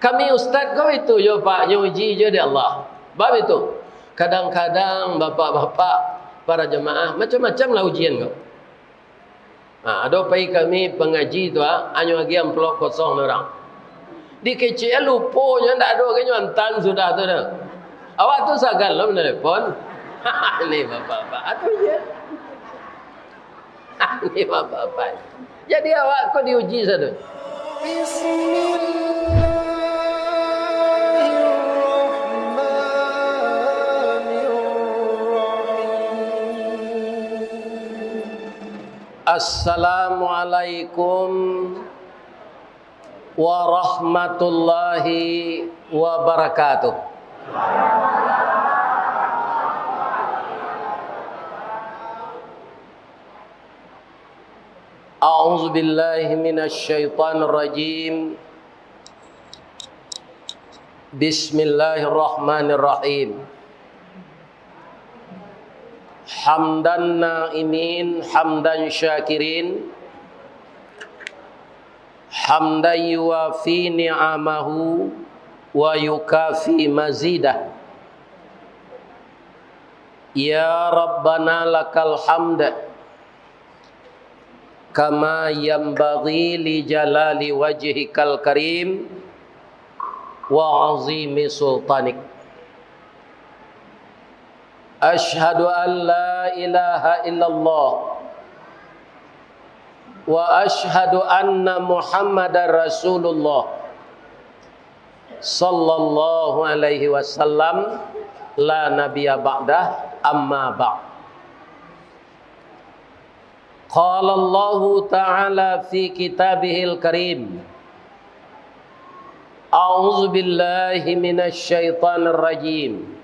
Kami ustaz kau itu yo pak, yo uji je dia Allah. Bab itu. Kadang-kadang bapak-bapak para jemaah macam-macam lah ujian kau. Ada pai kami pengaji tu anyo lagi amplop kosong orang. Di KCL luponya ndak ada kayaknya antan sudah tu dah. Awak tu sagal lo menelpon. Ini bapak-bapak. Atu je. Ini bapak-bapak. Jadi awak kau diuji satu. Assalamualaikum warahmatullahi wabarakatuh. A'udzu billahi minasy syaithanir rajim. Bismillahirrahmanirrahim. Hamdan na'imin, hamdan syakirin, hamdan yuwafi ni'amahu wa yukafi mazidah. Ya Rabbana lakal hamd kama yanbaghi li jalali wajhikal karim wa azimi sultanik. Ashhadu an la ilaha illallah wa ashhadu anna Muhammadar Rasulullah sallallahu alaihi wasallam la nabiyya ba'dah amma ba'd. Qala Allah ta'ala fi kitabihil karim. A'udzu billahi minasy syaithanir rajim.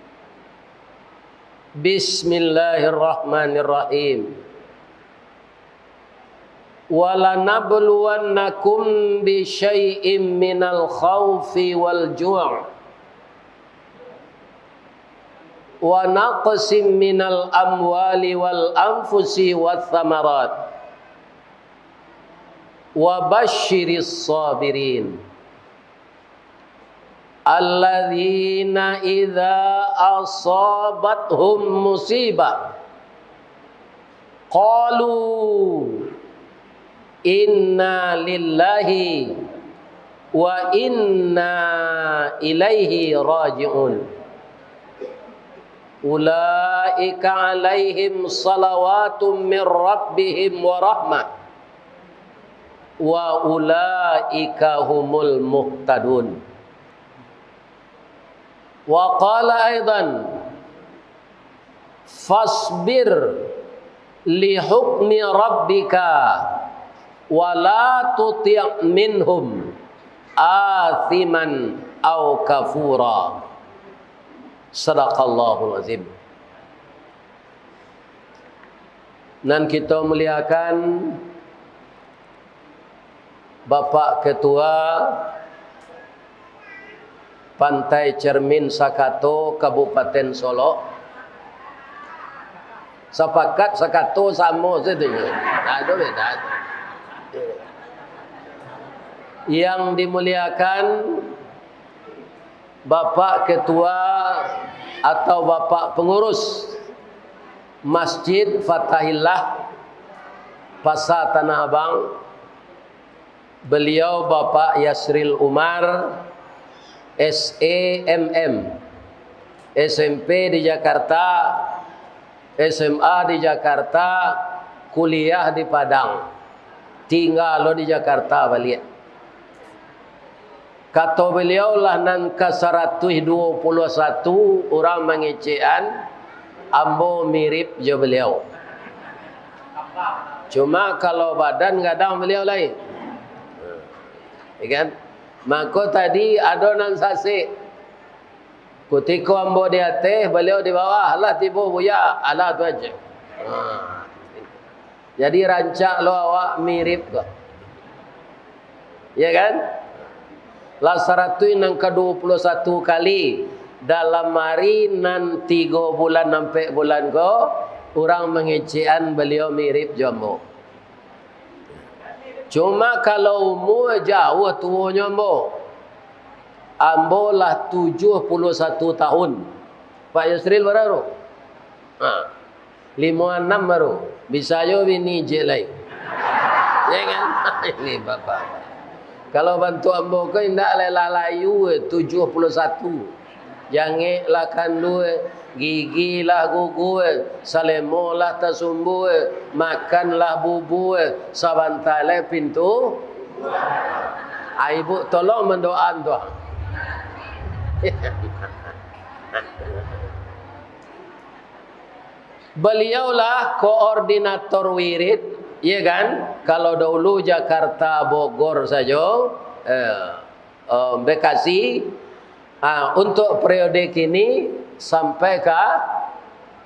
Bismillahirrahmanirrahim. Walanabluwannakum bi syai'im minal khaufi wal ju' wa naqsim minal amwali wal anfusi wath thamarat wa basyiris sabirin alladzina idza asabathum musibah qalu inna lillahi wa inna ilaihi raji'un. Ulaika alaihim salawatum min rabbihim wa rahmah wa ulaika humul muhtadun. Wa qala aidan fasbir li hukmi rabbika wa la tuti' minhum athiman aw kafura. Sadaqallahul azim. Dan kita muliakan Bapak Ketua Pantai Cermin Sakato Kabupaten Solo. Sepakat Sakato sama saja. Ada beda. Yang dimuliakan Bapak Ketua atau Bapak Pengurus Masjid Fatahillah Pasar Tanah Abang. Beliau Bapak Yasril Umar, SEMM, SMP di Jakarta, SMA di Jakarta, kuliah di Padang, tinggal di Jakarta balik. Kata beliau lah nan ke 121 orang mengecean, ambo mirip je beliau. Cuma kalau badan kadang beliau lain. Kan? Maka tadi ada nan sasik. Ketika ambo di atas, beliau di bawah lah tiba buya. Alah tu aja. Jadi rancak lo awak mirip kok. Ya kan? Lah 100 nang ke-21 kali dalam hari nan 3 bulan sampai bulan ko orang mengecean beliau mirip jombo. Cuma kalau umur jauh tuanya mo. ambo lah 71 tahun. Pak Yusril baru. 56 baru. Bisa yo bini je lain. Ya kan? Ini bapak. Kalau bantu ambo ko indak lelayu 71. Jange lah kandu, gigi lah gugu, salemo lah tasumbu, makan lah bubu, sabantale pintu. Ibu tolong mendoakan doa. Beliaulah koordinator wirid, ya kan? Kalau dahulu Jakarta, Bogor saja, Bekasi. Untuk periode kini sampai ke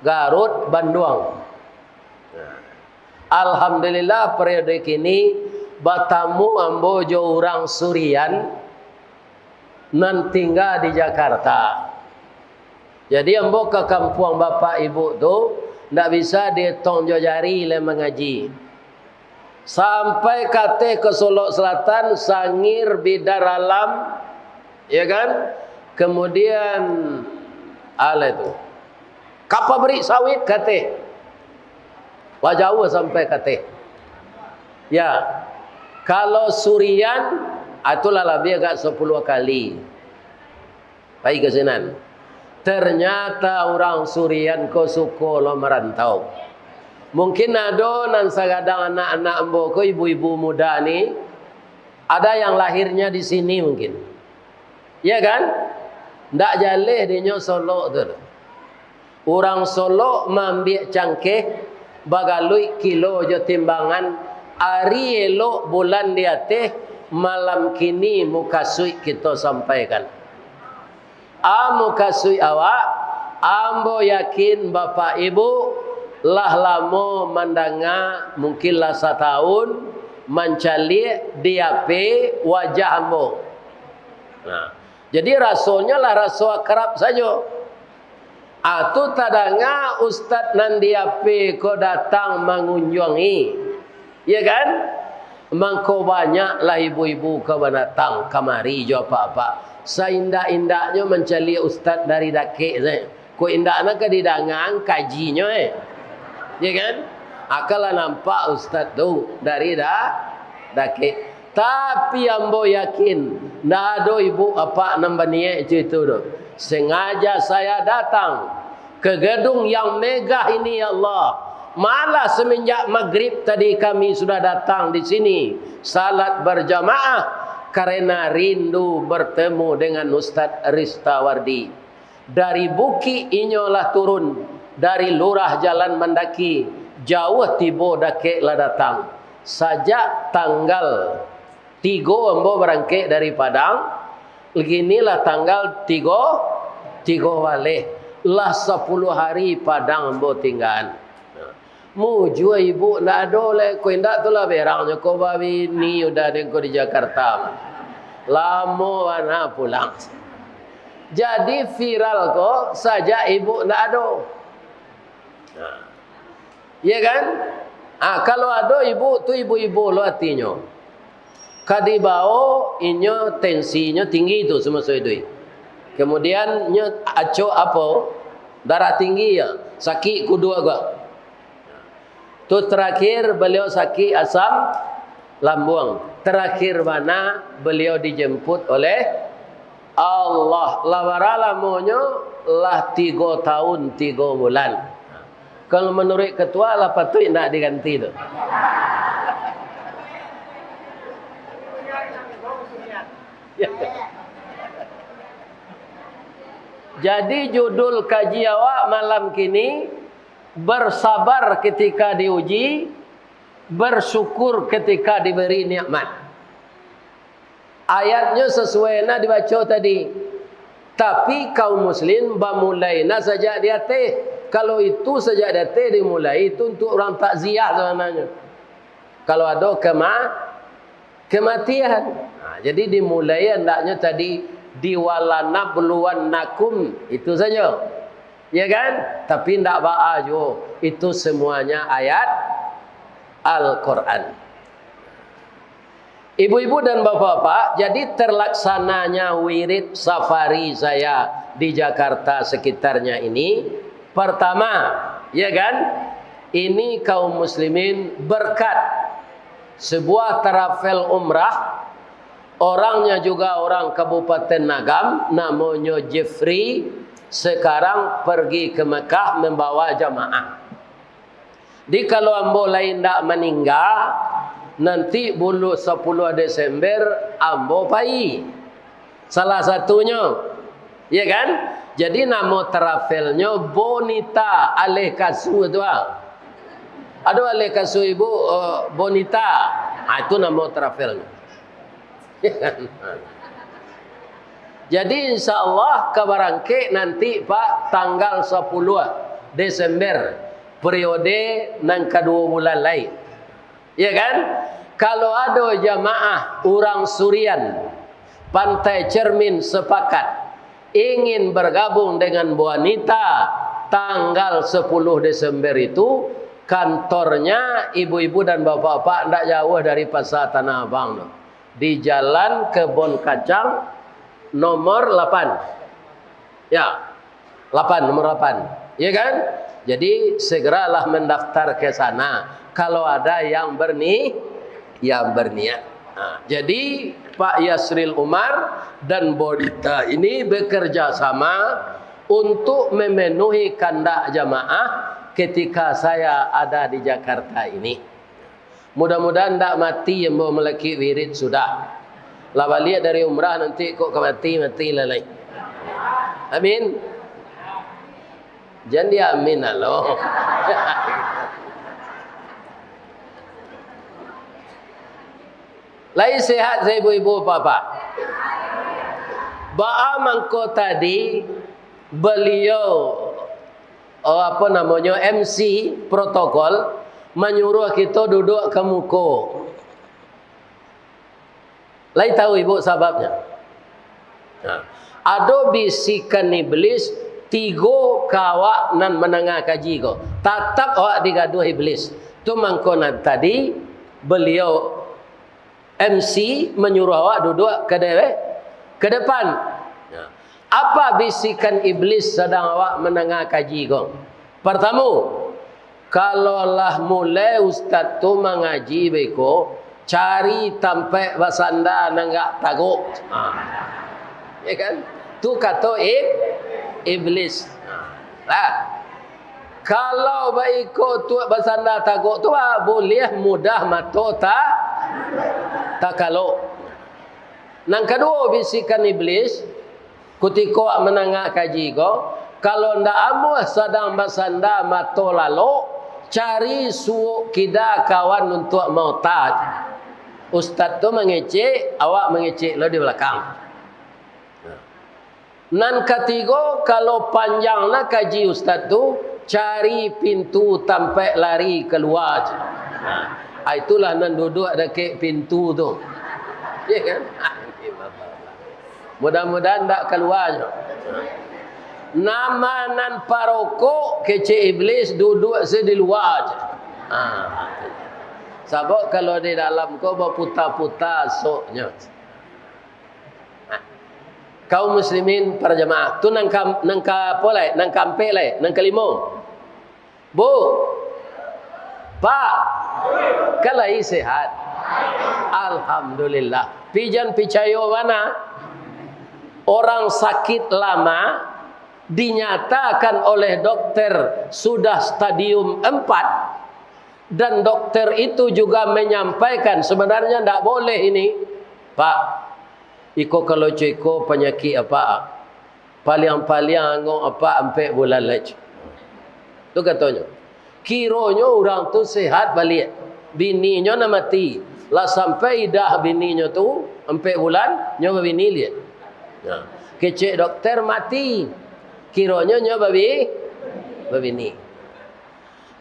Garut, Bandung. Alhamdulillah periode kini batamu ambo jo orang Surian nan tinggal di Jakarta. Jadi ambo ke kampung bapak ibu tu ndak bisa dihitung jo jari le mengaji. Sampai kate ke Solo Selatan, Sangir, Bidar Alam, ya kan? Kemudian ala itu kapal beri sawit kate wajau sampai kate. Ya, kalau Surian itulah lebih agak 10 kali baik kesenan. Ternyata orang Surian ko suko lo merantau. Mungkin ada nan sagadang anak-anak ambo ko, ibu-ibu muda ni ada yang lahirnya di sini mungkin. Ya kan? Ndak jaleh dinyo Solo tu. Orang Solo mambiak cangkeh bagalui kilo jo timbangan ari elok bulan di ateh malam kini mukasui kita sampaikan. Mukasui awak ambo yakin bapak ibu lah lamo mandanga mungkinlah setahun mencalik diape wajah ambo. Nah, jadi rasulnya lah rasul akrab saja. Atu tadanga Ustaz Nandiape ko datang mengunjungi. Ya kan? Mangko banyak lah ibu-ibu ko datang kamari jo apa-apa. Seindah-indahnya mencari Ustaz dari dakek saya. Ko indahna ke didangang kajinya Ya kan? Akalah nampak Ustaz tu dari dakek. Tapi ambo yakin ndak ada ibu apa nambania itu tu. Sengaja saya datang ke gedung yang megah ini ya Allah. Malah semenjak maghrib tadi kami sudah datang di sini salat berjamaah karena rindu bertemu dengan Ustaz Ristawardi. Dari Buki inyolah turun, dari lurah jalan mendaki, jauh tibo dakek lah datang. Sajak tanggal 3 ambo berangkat dari Padang. Beginilah tanggal 3 waleh. Lah 10 hari Padang ambo tinggal. Muju ibu ndak ada le ko indak tu lah berangnya ko babi ni udah dengko di Jakarta. Lamo ana pulang. Jadi viral kok saja ibu ndak ada. Ya kan? Kalau ada ibu tu ibu-ibu lo artinya. Kadibao inyo tensinya tinggi itu semasa itu. Kemudian nyo aco apa? Darah tinggi ya. Sakit kedua gua. Tu terakhir beliau sakit asam lambung. Terakhir mana beliau dijemput oleh Allah. Lawarala monyo lah 3 tahun 3 bulan. Kalau menurut ketua lah patut nak diganti tu. Jadi judul kaji awak malam kini bersabar ketika diuji, bersyukur ketika diberi nikmat. Ayatnya sesuai nak dibaca tadi. Tapi kaum muslim bamulaina sejak di atas. Kalau itu sejak di atas dimulai itu untuk orang takziah sebenarnya. Kalau ada kematian. Jadi dimulai hendaknya tadi diwalana beluan nakum itu saja. Ya kan? Tapi tidak ba'ajo. Itu semuanya ayat Al-Quran. Ibu-ibu dan bapak-bapak, jadi terlaksananya wirid safari saya di Jakarta sekitarnya ini. Pertama, ya kan? Ini kaum muslimin berkat sebuah travel umrah. Orangnya juga orang Kabupaten Nagam, namanya Jeffrey. Sekarang pergi ke Mekah membawa jamaah. Di kalau ambo lain tak meninggal, nanti bulu 10 Desember ambo pai. Salah satunya, ya kan? Jadi nama travelnya Bonita Alih Kasu tu ah. Ada Alih Kasu ibu Bonita. Itu nama travelnya. Jadi insya-Allah kabarangke nanti Pak tanggal 10 Desember periode nang kedua bulan lain. Ya kan? Kalau ada jamaah orang Surian Pantai Cermin sepakat ingin bergabung dengan wanita tanggal 10 Desember itu, kantornya ibu-ibu dan bapak-bapak tidak jauh dari Pasar Tanah Abang no. Di Jalan Kebon Kacang nomor 8. Ya. 8 nomor 8. Ya kan? Jadi segeralah mendaftar ke sana kalau ada yang berniat. Nah, jadi Pak Yasril Umar dan Bonita ini bekerja sama untuk memenuhi kehendak jamaah ketika saya ada di Jakarta ini. Mudah-mudahan tidak mati yang mau melaki wirid sudah. Lah balik dari umrah nanti kok mati lalai. Amin. Jangan dia amin aloh. Lai sehat saya ibu-ibu bapak. Ba'a mangko tadi beliau apa namanya MC protokol menyuruh kita duduk ke muka. Lai tahu ibu sebabnya? Nah, ada bisikan iblis 3 kawak nan menengah kaji ko. Tatap awak digaduh iblis. Tu mangko tadi beliau MC menyuruh awak duduk ke depan. Apa bisikan iblis sedang awak menengah kaji ko? Pertama, kalaulah mulai ustaz tu mengaji beko, cari tampai basanda nanggak taguk. Ya kan? Tu kata iblis. Lah. Kalau baiko tu basanda taguk tu boleh mudah mato tak kalau. Nang kedua bisikan iblis ketika menengah kaji ko, kalau ndak amuh sedang basanda mato lalu, cari suuk kida kawan untuk mau taj. Ustaz tu mengecek, awak mengecek lo di belakang. Nan ketiga, kalau panjanglah kaji ustaz tu, cari pintu sampai lari keluar. Itulah nan duduk dekat pintu tu. Ya kan? Mudah-mudahan tak keluar. Nama nan parokok kece iblis duduk di luar je. Sebab kalau di dalam kau berputar-putar soknya. Kaum muslimin para jemaah tu nang apa lai? Nang kampe lai? Nang kelima. Bu. Pak. Kalai sehat. Alhamdulillah. Pijan picayo mana? Orang sakit lama dinyatakan oleh dokter sudah stadium 4 dan dokter itu juga menyampaikan sebenarnya tidak boleh ini. Pak, iko kalau ceko penyakit apa? Paliang-paliang anggo apa sampai bulan lagi. Tu katanya. Kironya orang tu sehat balik. Bininya nak mati. Lah sampai dah bininya tu sampai bulan nyoba bini lihat. Nah, kecek dokter mati. Kironya nyoba bini.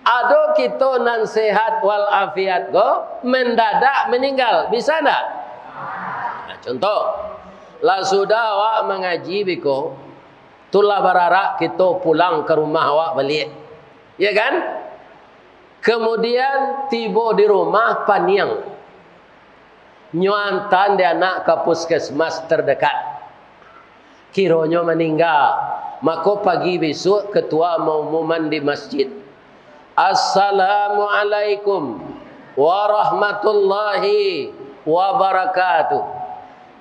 Ada kita nan sehat wal afiat go mendadak meninggal. Bisa tak? Nah, contoh. Lah sudah awak mengaji biko. Tulah bararak kita pulang ke rumah awak balik. Ya kan? Kemudian tiba di rumah paniang. nyuantan dia nak ke puskesmas terdekat. Kiranya meninggal, maka pagi besok ketua maumuman di masjid, Assalamualaikum warahmatullahi wabarakatuh.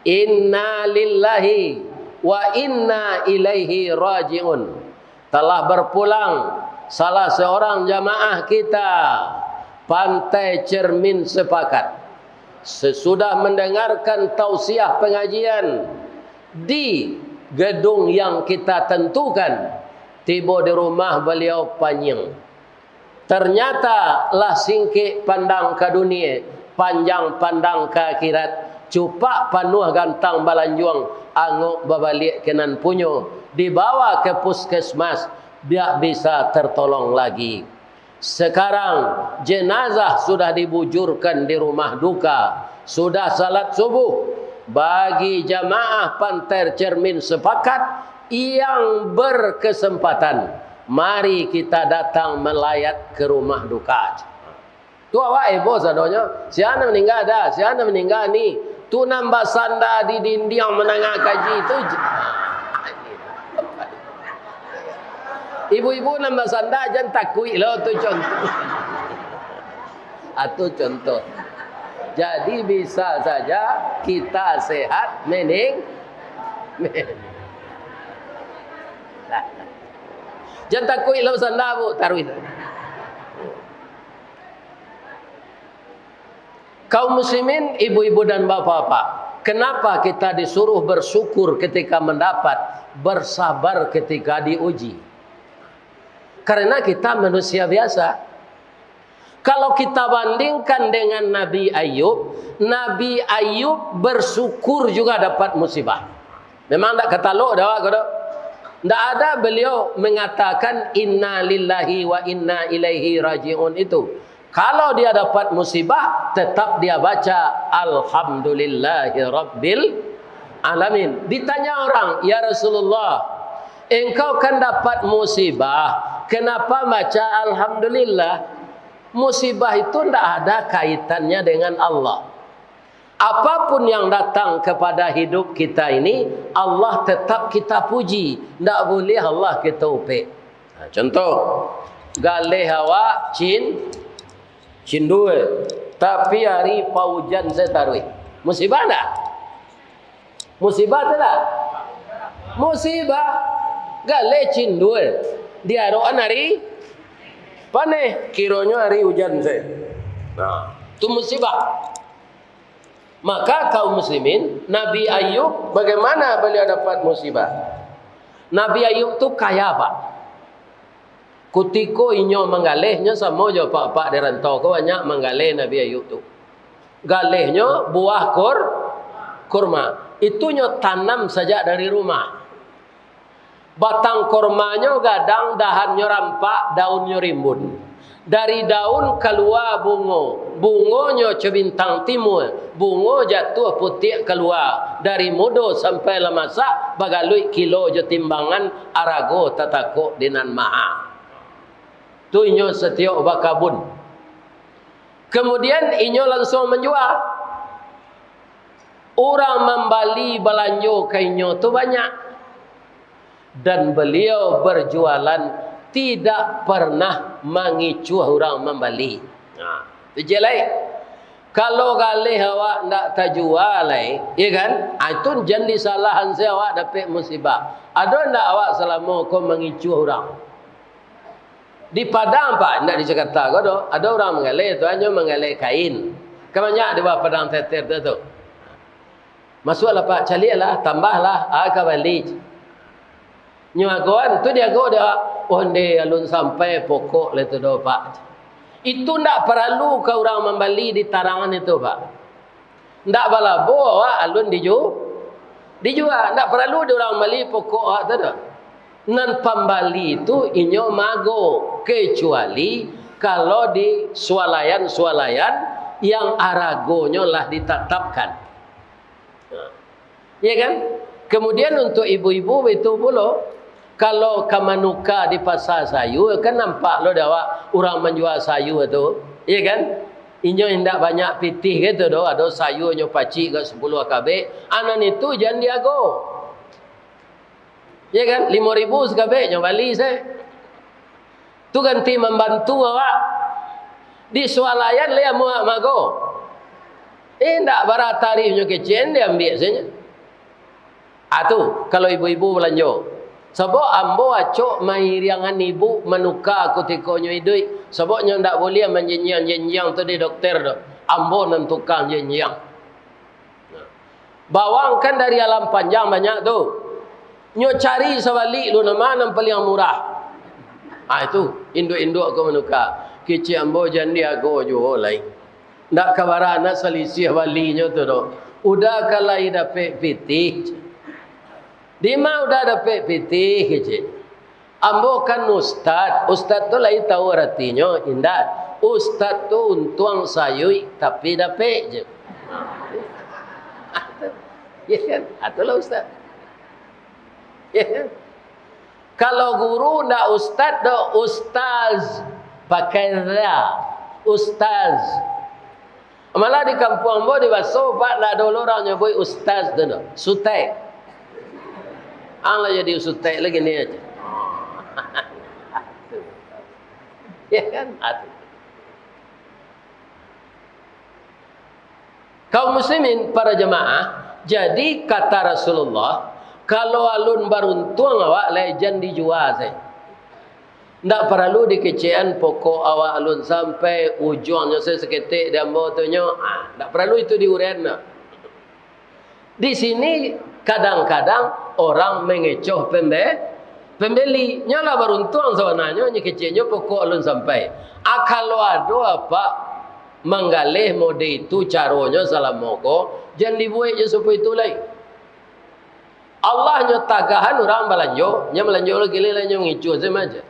Inna lillahi wa inna ilaihi raji'un. Telah berpulang salah seorang jamaah kita Pantai Cermin Sepakat. Sesudah mendengarkan tausiah pengajian di gedung yang kita tentukan, tiba di rumah beliau Panyeng. Ternyata lah singkik pandang ke dunia, panjang pandang ke akhirat, cupak panuh gantang balanjuang, anguk babalik kenan punyo, dibawa ke puskesmas, biar bisa tertolong lagi. Sekarang jenazah sudah dibujurkan di rumah duka, sudah salat subuh. Bagi jamaah Pantai Cermin Sepakat yang berkesempatan, mari kita datang melayat ke rumah duka. Tu awak bos adanya, siapa meninggal dah, siapa meninggal ni, tu nambah sanda di dinding menengah kaji tu. Ibu-ibu nambah sanda jangan takui lah, tu contoh. Itu contoh. Jadi bisa saja kita sehat jangan takut ilau sanda bu taruh itu. Kaum muslimin, ibu-ibu dan bapak-bapak, kenapa kita disuruh bersyukur ketika mendapat, bersabar ketika diuji? Karena kita manusia biasa. Kalau kita bandingkan dengan Nabi Ayub bersyukur juga dapat musibah. Memang tak ketaluk dah kau. Tak ada beliau mengatakan inna lillahi wa inna ilaihi raji'un itu. Kalau dia dapat musibah, tetap dia baca alhamdulillahi rabbil alamin. Ditanya orang, ya Rasulullah, engkau kan dapat musibah, kenapa baca alhamdulillah? Musibah itu tidak ada kaitannya dengan Allah. Apapun yang datang kepada hidup kita ini, Allah tetap kita puji. Tak boleh Allah kita upik. Contoh, galih awak cin dua, tapi hari paujan saya taruh. Musibah tak? Musibah tak? Musibah. Galih cin dua, dia roan hari panih, kiranya hari hujan saya. Nah, itu musibah. Maka kaum muslimin, Nabi Ayub bagaimana beliau dapat musibah? Nabi Ayub tu kaya pak. Kutiko inyo menggalihnya sama je pak di rantau ko banyak menggalih Nabi Ayub tu. Galihnya buah kurma. Itunya tanam saja dari rumah. Batang kormanya gadang, dahannya rampak, daunnya rimbun. Dari daun keluar bunga. Bungonya cebintang timur. Bunga jatuh putih keluar. Dari muda sampai lemasak, bagalui kilo je timbangan, arago tatakuk dinan maha. Tu inyo setiok bakabun. Kemudian inyo langsung menjual. Orang membali belanjo ke inyo tu banyak. Dan beliau berjualan tidak pernah mengicu orang membeli. Nah, itu jelek. Kalau galih awak nak terjual, ya kan? Itu jadi salahan saya awak dapat musibah. Ada ndak awak selama kau mengicu orang? Di Padang pak, ndak di Jakarta kau ada orang mengalih tu hanya mengalih kain. Kebanyak di bawah Padang teter tu. Masuklah pak, calilah, tambahlah, balik. Nyuagoan tu dia go dia onde alun sampai pokok le tu do pak. Itu ndak perlu ke orang membeli di tarangan itu pak. Ndak balabo alun dijual, ndak perlu di orang beli pokok tu dah. Nan pembali itu inyo mago kecuali kalau di swalayan yang aragonya lah ditetapkan. Ya kan? Kemudian untuk ibu-ibu itu pula, kalau kamanuka di pasar sayur kan nampak lo dah orang menjual sayur itu, ya kan? Inyo indak banyak pitih gitu doh, ada sayurnya pacik ke 10 akabek. Anan itu jangan diago. Ya kan? 5,000 sekabeknya bali saya. Tu ganti membantu awak. Di swalayan le mago. Indak barat tarifnya kecil dia ambil saja. Tu kalau ibu-ibu belanja. Sebab ambo acok mai riangan ibu menukar kutikonyo idui. Sebabnya ndak boleh menjenjang-jenjang tu di dokter tu. Ambo nentukan jenjang. Bawang kan dari alam panjang banyak tu. Nyo cari sebalik lu nama yang paling murah. Itu induk-induk aku menukar. Kecik ambo jandi aku jo lain. Ndak kabarana selisih walinya tu tu. Udah kalai dapat pitih. Dima udah dapat pitih kecik. Ambo kan ustad. Ustad tu lain tahu artinya. Indah. Ustad tu untuang sayui tapi dapat je. Ya kan? Itulah ustad. Ya kan? Kalau guru ndak ustad dak ustaz. Pakai ra. Ustaz. Malah di kampung ambo di Baso pak nak ada orang nyebut ustaz tu dak. Sutai. Allah jadi sutai lagi ni aja. Ya kan? Kaum muslimin para jemaah, jadi kata Rasulullah, kalau alun baruntuang awak lejan dijual saya. Ndak perlu dikecian pokok awak alun sampai ujungnya saya seketik dan motonya. Ndak perlu itu diuraian. Di sini kadang-kadang orang mengecoh pembeli. Nyalah baruntuang sebenarnya kecilnya pokok alun sampai. Kalau ada apa menggalih mode itu caranya salah moko, jangan dibuat je supaya itu lain. Allah nyotagahan orang melanjo, nya melanjo lagi lainnya ngicu saja.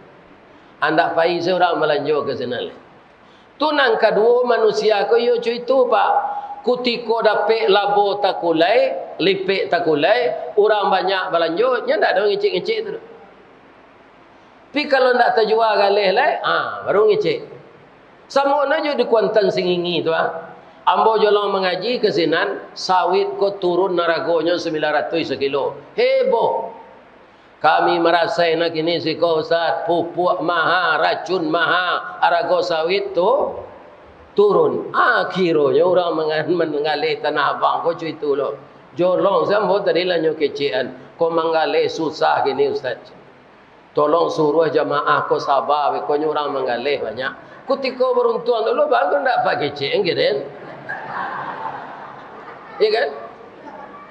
Anda pai seorang melanjo ke sana. Tunang kedua manusia ko yo itu pak. Kutiko dapet labo takulai, lipik takulai, orang banyak melanjo, nya ndak ada ngicik-ngicik tu. Tapi kalau ndak terjual galih lai, baru ngicik. Sama aja di Kuantan Singingi tu Ambo jolong mengaji ke sinan, sawit ko turun naragonya 900 sekilo. Heboh. Kami merasain kini si kau Ustaz, pupuk maha, racun maha, arago sawit tu turun. Akhirnya orang mengalih tanah abang ko cuy tu lo. Jolong sambo tadi lah nyo kecian. Ko mengalih susah kini Ustaz. Tolong suruh jamaah ko sabar, ko orang mengalih banyak. Ketika beruntuan dulu bagus ndak pakai kecil gitu. Ya kan?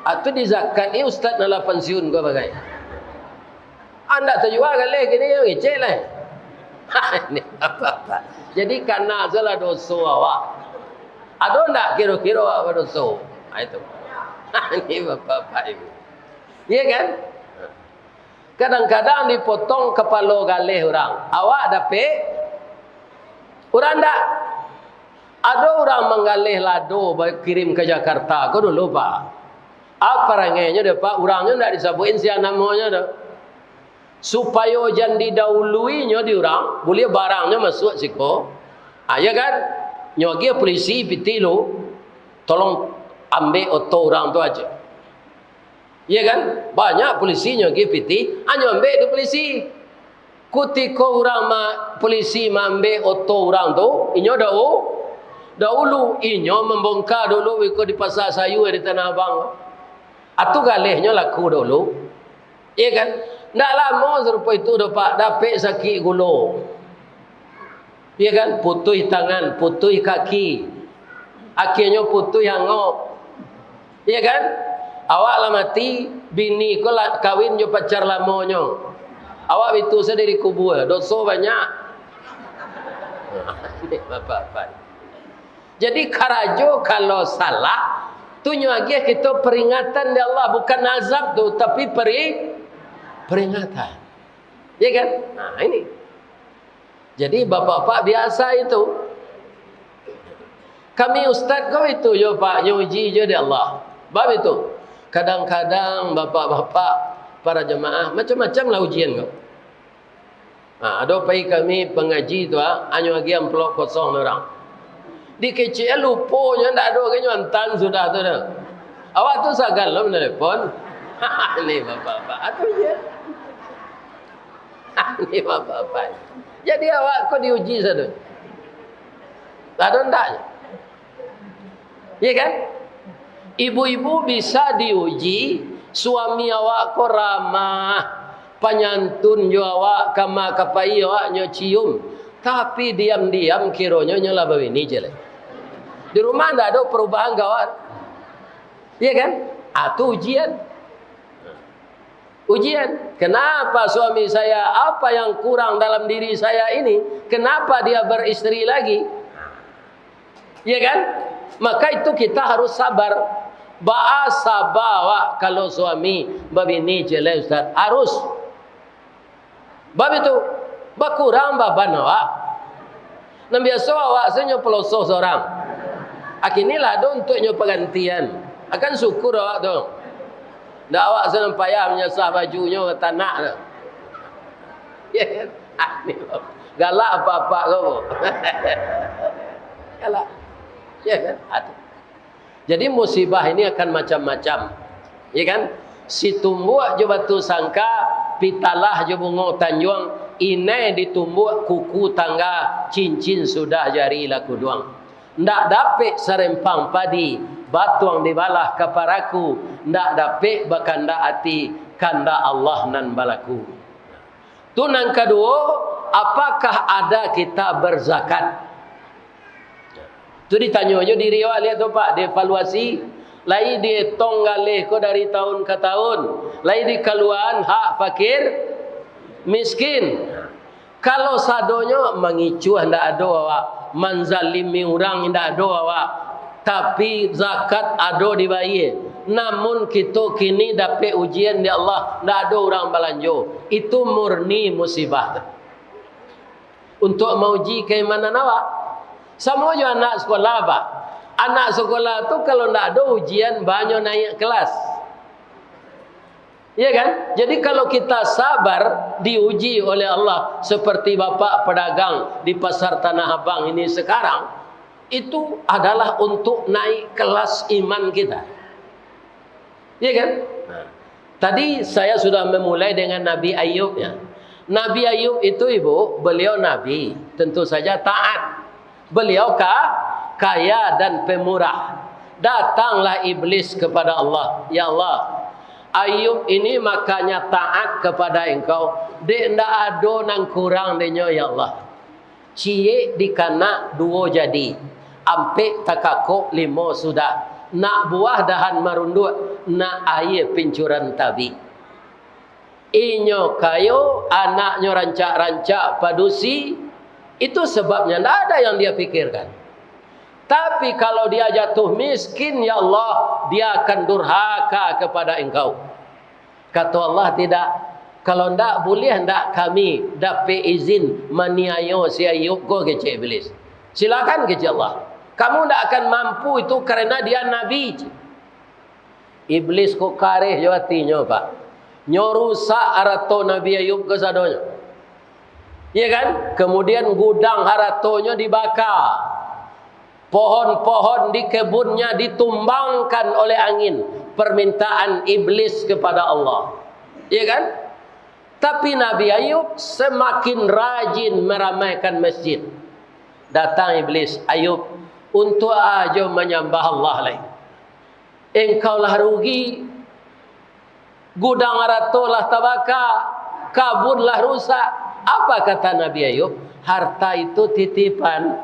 Atau di zakat ni ustaz nak pensiun kau bagai. Anda terjual kali gini yang kecil lah. Ini apa-apa. Jadi karena salah dosa awak. Ada ndak kira-kira awak dosa? Itu. Ini apa-apa ini. Ya kan? Kadang-kadang dipotong kepala galih orang. Awak dapat orang tak. Ada orang menggalih lado kirim ke Jakarta. Kau dulu pak. Apa rangainya dia pak? Orangnya tak disabuin siapa namanya dah. Supaya jangan didahuluinya di orang. Boleh barangnya masuk siko. Ya kan? Nyogia polisi piti lo. Tolong ambil oto orang tu aja. Ya kan? Banyak polisi nyogia piti. Hanya ambil di polisi. Ketika orang polisi ambil oto orang tu, inyo dahulu inyo membongkar dulu ikut di pasar sayur di Tanah Abang. Atu galihnya laku dulu. Iya kan? Ndak lama serupa itu dapat sakit gula. Iya kan? Putih tangan, putih kaki. Akhirnya putih hangok. Iya kan? Awak lah mati, bini kau lah kawin jo pacar lamonyo. Awak itu sendiri kubur, dosa banyak. Apa-apa. Jadi karajo kalau salah, tunjuk lagi kita peringatan dari Allah, bukan azab tu, tapi peringatan. Ya kan? Nah ini. Jadi bapak-bapak biasa itu. Kami ustaz kau itu yo pak, yo uji je dari Allah. Bab itu. Kadang-kadang bapak-bapak para jemaah macam-macam lah ujian kau. Ada pai kami pengaji tu hanya lagi amplop kosong orang. Di kecil lupunya ndak ada ke nyontan sudah tu dah. Awak tu sagal lo menelpon. Ni bapak-bapak. Aku je. Ni bapak-bapak. Jadi awak kau diuji satu. Tak ada ndaknya. Ya kan? Ibu-ibu bisa diuji, suami awak ko ramah, penyantun jo awak, kama kapai awak nyo cium, tapi diam-diam kironyo nyola bawini je lah. Di rumah ndak ada perubahan kawan. Iya kan? Itu ujian. Ujian. Kenapa suami saya, apa yang kurang dalam diri saya ini? Kenapa dia beristri lagi? Iya kan? Maka itu kita harus sabar. Bahasa bawa kalau suami babini jelek Ustaz. Harus. Bab itu bakurang baban awak. Nan biasa awak senyo pelosoh seorang. Akinilah do untuk nyo pergantian. Akan syukur awak tu. Ndak awak senang payah menyasah bajunya ke tanah tu. Ya kan? Galak apa-apa kau. Galak. Ya kan? Jadi musibah ini akan macam-macam. Ya kan? Si tumbuk je batu sangka, pitalah je bunga tanjuang, inai ditumbuk kuku tangga, cincin sudah jari laku duang. Ndak dapik serempang padi, batuang dibalah kaparaku, ndak dapik bakanda ati, kanda Allah nan balaku. Tu nang kedua, apakah ada kita berzakat? Tu ditanya je diri awak lihat tu Pak, dievaluasi. Lai dia tonggaleh ko dari tahun ke tahun. Lai di kaluan hak fakir miskin. Kalau sadonyo mengicu hendak ada awak, manzalimi orang hendak ada awak. Tapi zakat ada dibayar. Namun kita kini dapat ujian di Allah, ndak ada orang belanjo. Itu murni musibah. Untuk menguji keimanan awak. Sama je anak sekolah Pak. Anak sekolah tu kalau tak ada ujian banyak naik kelas. Ya kan? Jadi kalau kita sabar diuji oleh Allah seperti bapak pedagang di pasar Tanah Abang ini sekarang, itu adalah untuk naik kelas iman kita. Ya kan? Tadi saya sudah memulai dengan Nabi Ayub ya. Nabi Ayub itu ibu, beliau nabi, tentu saja taat. Beliau kaya dan pemurah. Datanglah iblis kepada Allah. Ya Allah, Ayub ini makanya taat kepada engkau. Dia ndak ada nang kurang denyo ya Allah. Cie dikana dua jadi. Ampe takako limo sudah. Nak buah dahan marunduk, nak air pincuran tabi. Inyo kayo anaknya rancak-rancak padusi. Itu sebabnya tidak ada yang dia pikirkan. Tapi kalau dia jatuh miskin, ya Allah, dia akan durhaka kepada engkau. Kata Allah tidak. Kalau tidak boleh, tidak kami dapat izin maniayo si Ayub go ke iblis. Silakan ke Allah. Kamu tidak akan mampu itu karena dia nabi. Iblis kok kareh jawatinya Pak. Nyorusak arato Nabi Ayub ke sadonya. Ya kan? Kemudian gudang haratonya dibakar. Pohon-pohon di kebunnya ditumbangkan oleh angin. Permintaan iblis kepada Allah. Ya kan? Tapi Nabi Ayub semakin rajin meramaikan masjid. Datang iblis, Ayub, untuk aja menyembah Allah lain. Engkaulah rugi. Gudang haratolah tabakar. Kabunlah rusak. Apa kata Nabi Ayub? Harta itu titipan.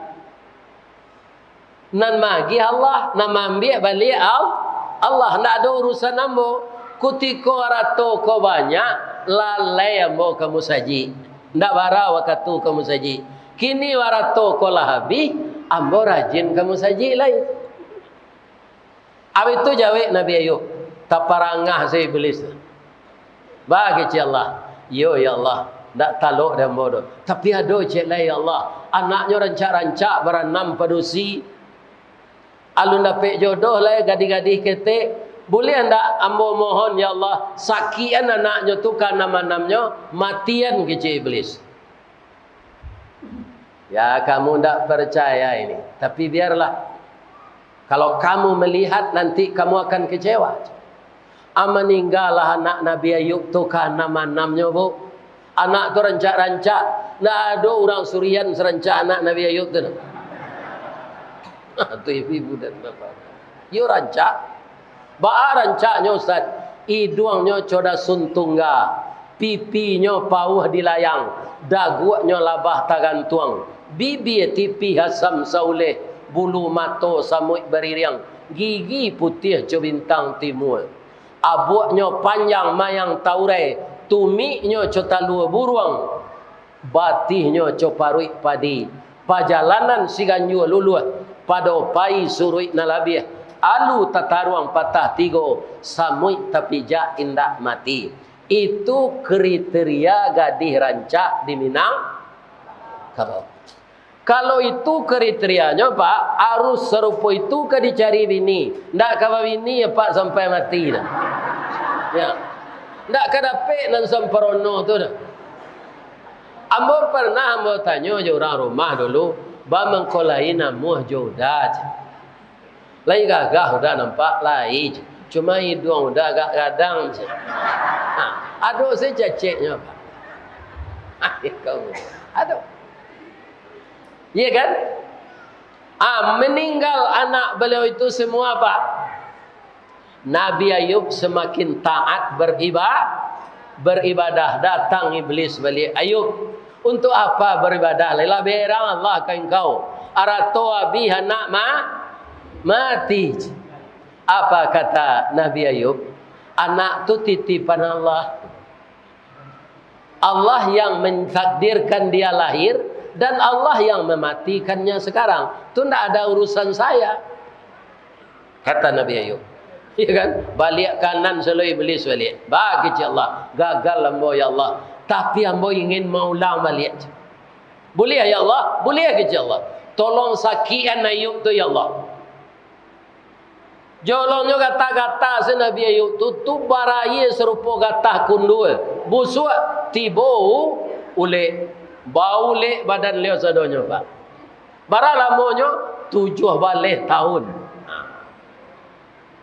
Nan magi Allah, nan ambil balik Allah. Tidak ada urusan ambo. Kutiko rato ko banyak, lalai ambo kamu saji. Tidak bara wakatu kamu saji. Kini warato ko lah habis, ambo rajin kamu saji lain. Apa itu jawab Nabi Ayub? Taparangah si iblis. Bagi Allah. Yo ya Allah. Tak taluk dan bodoh. Tapi ada cik lah ya Allah. Anaknya rancak-rancak beranam padusi. Alun dapat jodoh lah gadis-gadis ketik. Boleh tak ambo mohon ya Allah. Sakian anaknya tu karena manamnya. Matian ke cik iblis. Ya, kamu tidak percaya ini. Tapi biarlah. Kalau kamu melihat, nanti kamu akan kecewa. Meninggallah anak Nabi Ayub tu kan nama-namanya, bu. Anak tu rancak-rancak. Tidak ada orang Surian serancak anak Nabi Ayub tu. Itu ibu dan bapa. You rancak. Ba'a rancaknya Ustaz. Hidungnya coda suntungga. Pipinya pauh dilayang. Dagunya labah tagantuang. Bibi tipi hasam sauleh. Bulu mato samui beririang. Gigi putih cebintang timur. Abuaknya panjang mayang taurai. Tumiknya cotalua buruang. Batihnya coparui padi. Pajalanan siganjua luluh. Pado pai surui nalabiah. Alu tataruang patah tigo. Samui tapi ja indak mati. Itu kriteria gadis rancak di Minang. Kalau itu kriterianya Pak, harus serupa itu ke dicari bini. Ndak kawa bini ya Pak sampai mati dah. Ya. Ndak ka dapet nan semperono tu dah. Ambo pernah tanya je orang rumah dulu, ba mengkolai namuh jodah. Lai gagah udah nampak lai. Cuma hidung udah agak gadang je. Aduh saya ceceknya Pak. Kamu. Aduh. Iya kan? Meninggal anak beliau itu semua Pak. Nabi Ayub semakin taat beribadah. Datang iblis balik. Ayub, untuk apa beribadah? Lelah berang Allah ke engkau. Arato abi anak mati. Apa kata Nabi Ayub? Anak tu titipan Allah. Allah yang mentakdirkan dia lahir. Dan Allah yang mematikannya sekarang. Itu tidak ada urusan saya. Kata Nabi Ayub. Ya kan? Balik kanan selalu iblis balik. Bagi Allah. Gagal ambo ya Allah. Tapi ambo ingin maulang balik. Boleh ya Allah? Boleh ke Allah? Tolong sakian Ayub tu ya Allah. Jolongnya kata-kata si Nabi Ayub tu. Tu baraya serupa kata kundul. Busuk tibo ule. Bau lek badan leo sadonya Pak. Bara lamonyo 7 balik tahun.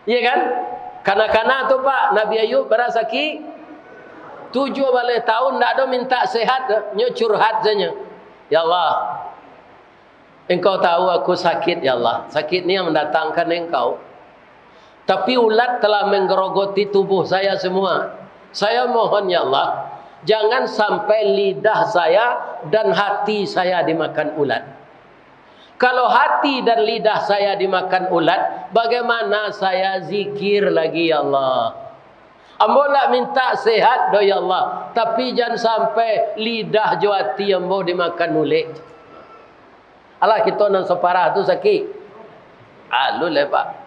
Iya kan? Kanak-kanak tu Pak, Nabi Ayub berasa ki 7 balik tahun ndak ada minta sehat, nyo curhat saja. Ya Allah. Engkau tahu aku sakit ya Allah. Sakit ni yang mendatangkan engkau. Tapi ulat telah menggerogoti tubuh saya semua. Saya mohon ya Allah, jangan sampai lidah saya dan hati saya dimakan ulat. Kalau hati dan lidah saya dimakan ulat, bagaimana saya zikir lagi ya Allah? Ambo nak minta sehat do ya Allah, tapi jangan sampai lidah jo hati ambo dimakan ulat. Alah kita nan separah tu sakit. Alu lepak.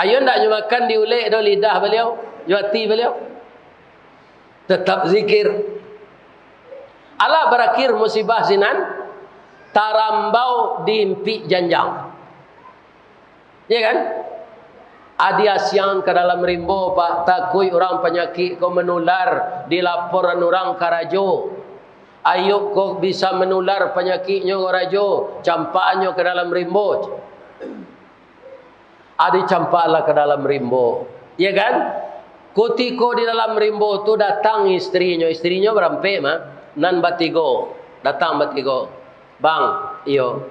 Ayo ndak makan di ulat do lidah beliau, jo hati beliau. Tetap zikir. Allah berakhir musibah sinan tarambau di impi janjang. Ya kan? Adi asyang ke dalam rimbo Pak, takui orang penyakit kau menular di laporan orang karajo. Ayub kau bisa menular penyakitnya karajo, campaknya ke dalam rimbo. Adi campaklah ke dalam rimbo. Ya kan? Kutiko di dalam rimbo tu datang istrinya berampe mah nan batigo, datang batigo. Bang, iyo.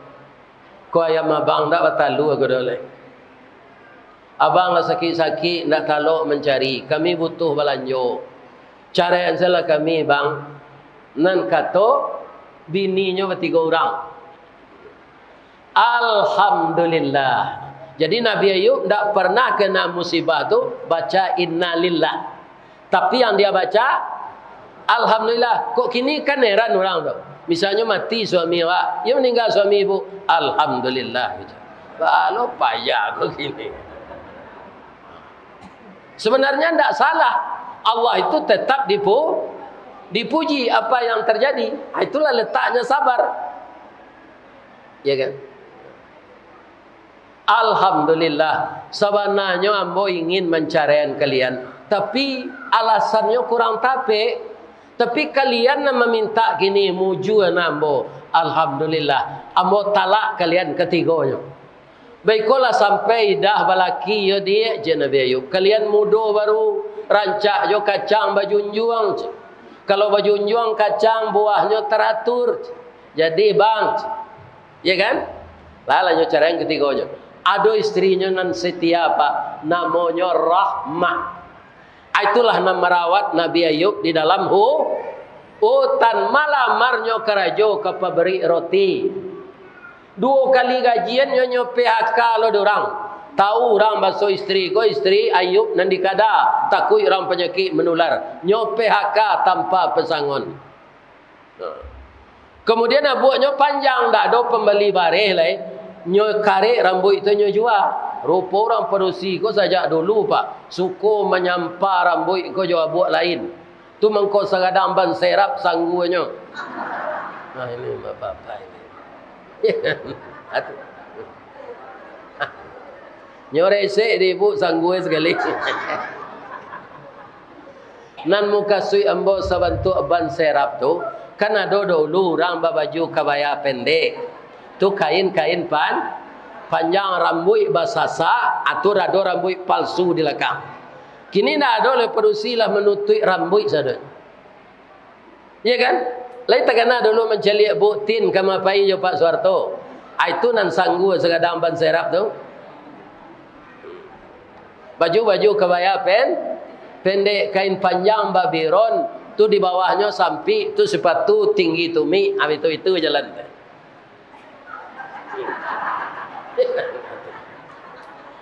Ko ayam abang dak batalu aku dole. Abang lah sakit-sakit nak talok mencari. Kami butuh balanjo. Cara yang salah kami bang, nan kato bininya batigo orang. Alhamdulillah. Jadi Nabi Ayub tidak pernah kena musibah tu baca innalillah. Tapi yang dia baca alhamdulillah. Kok kini kan heran orang tu. Misalnya mati suami awak, dia meninggal suami ibu, alhamdulillah. Kalau payah kok gini. Sebenarnya tidak salah. Allah itu tetap dipuji apa yang terjadi. Itulah letaknya sabar. Ya kan? Alhamdulillah. Sebenarnya ambo ingin mencarian kalian, tapi alasannya kurang tape. Tapi kalian nak meminta kini muju nambo. Alhamdulillah. Ambo talak kalian ketiganya. Baiklah sampai dah balaki ya dia je Nabi Ayub. Kalian mudo baru rancak jo kacang bajunjuang. Kalau bajunjuang kacang buahnya teratur. Jadi bang. Ya kan? Lalu cara yang ketiganya. Ada istrinya nan setia pak. Namanya Rahmah. Itulah nama merawat Nabi Ayub di dalam hutan. Malamarnya kerajo ke pabrik roti. 2 kali gajian nyo PHK lo dorang. Tahu orang baso istri ko istri Ayub nan dikada takut orang penyakit menular. Nyo PHK tanpa pesangon. Kemudian abuaknya panjang dak ada pembeli bareh lai. Nyo karek rambut itu nyo jual. Rupa orang perusi ko sajak dulu pak. Suku menyampa rambut ko jual buat lain. Tu mengko sagadang ban serap sanggunya. Nah ini bapak ini. Nyore sek di ibu sanggup sekali. Nan muka sui ambo sabantu ban serap tu kan ada dulu orang baju kabaya pendek tu kain-kain panjang rambut basasa atau ada rambut palsu di belakang. Kini nak ada oleh perusi lah menutup rambut saja. Ya kan? Lain tak kena dulu menceliak buktin kama pai jo Pak Suharto. Itu nan sanggup segadang ban serap tu. Baju-baju kebaya pendek kain panjang babiron tu di bawahnya sampai tu sepatu tinggi tumi. Itu jalan.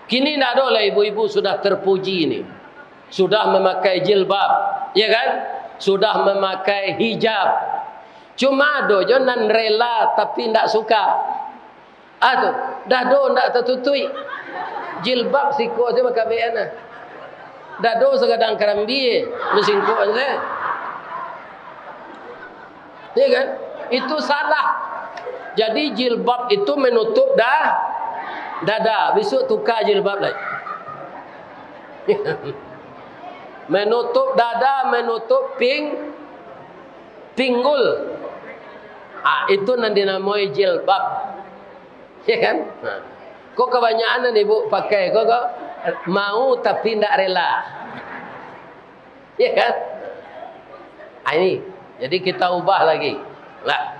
Kini nak ada lah ibu-ibu sudah terpuji ni. Sudah memakai jilbab, ya kan? Sudah memakai hijab. Cuma do jo nan rela tapi ndak suka. Aduh, dah do ndak tertutui. Jilbab siko je pakai beana. Dah do segadang karambi mesingko je. Ya kan? Itu salah. Jadi jilbab itu menutup dada. Besok tukar jilbab lagi. Menutup dada, menutup pinggul. Itu nanti namanya jilbab. Ya kan? Kok kebanyakan ibu pakai kok mau tapi tidak rela. Ya kan? Ini. Jadi kita ubah lagi. Lah.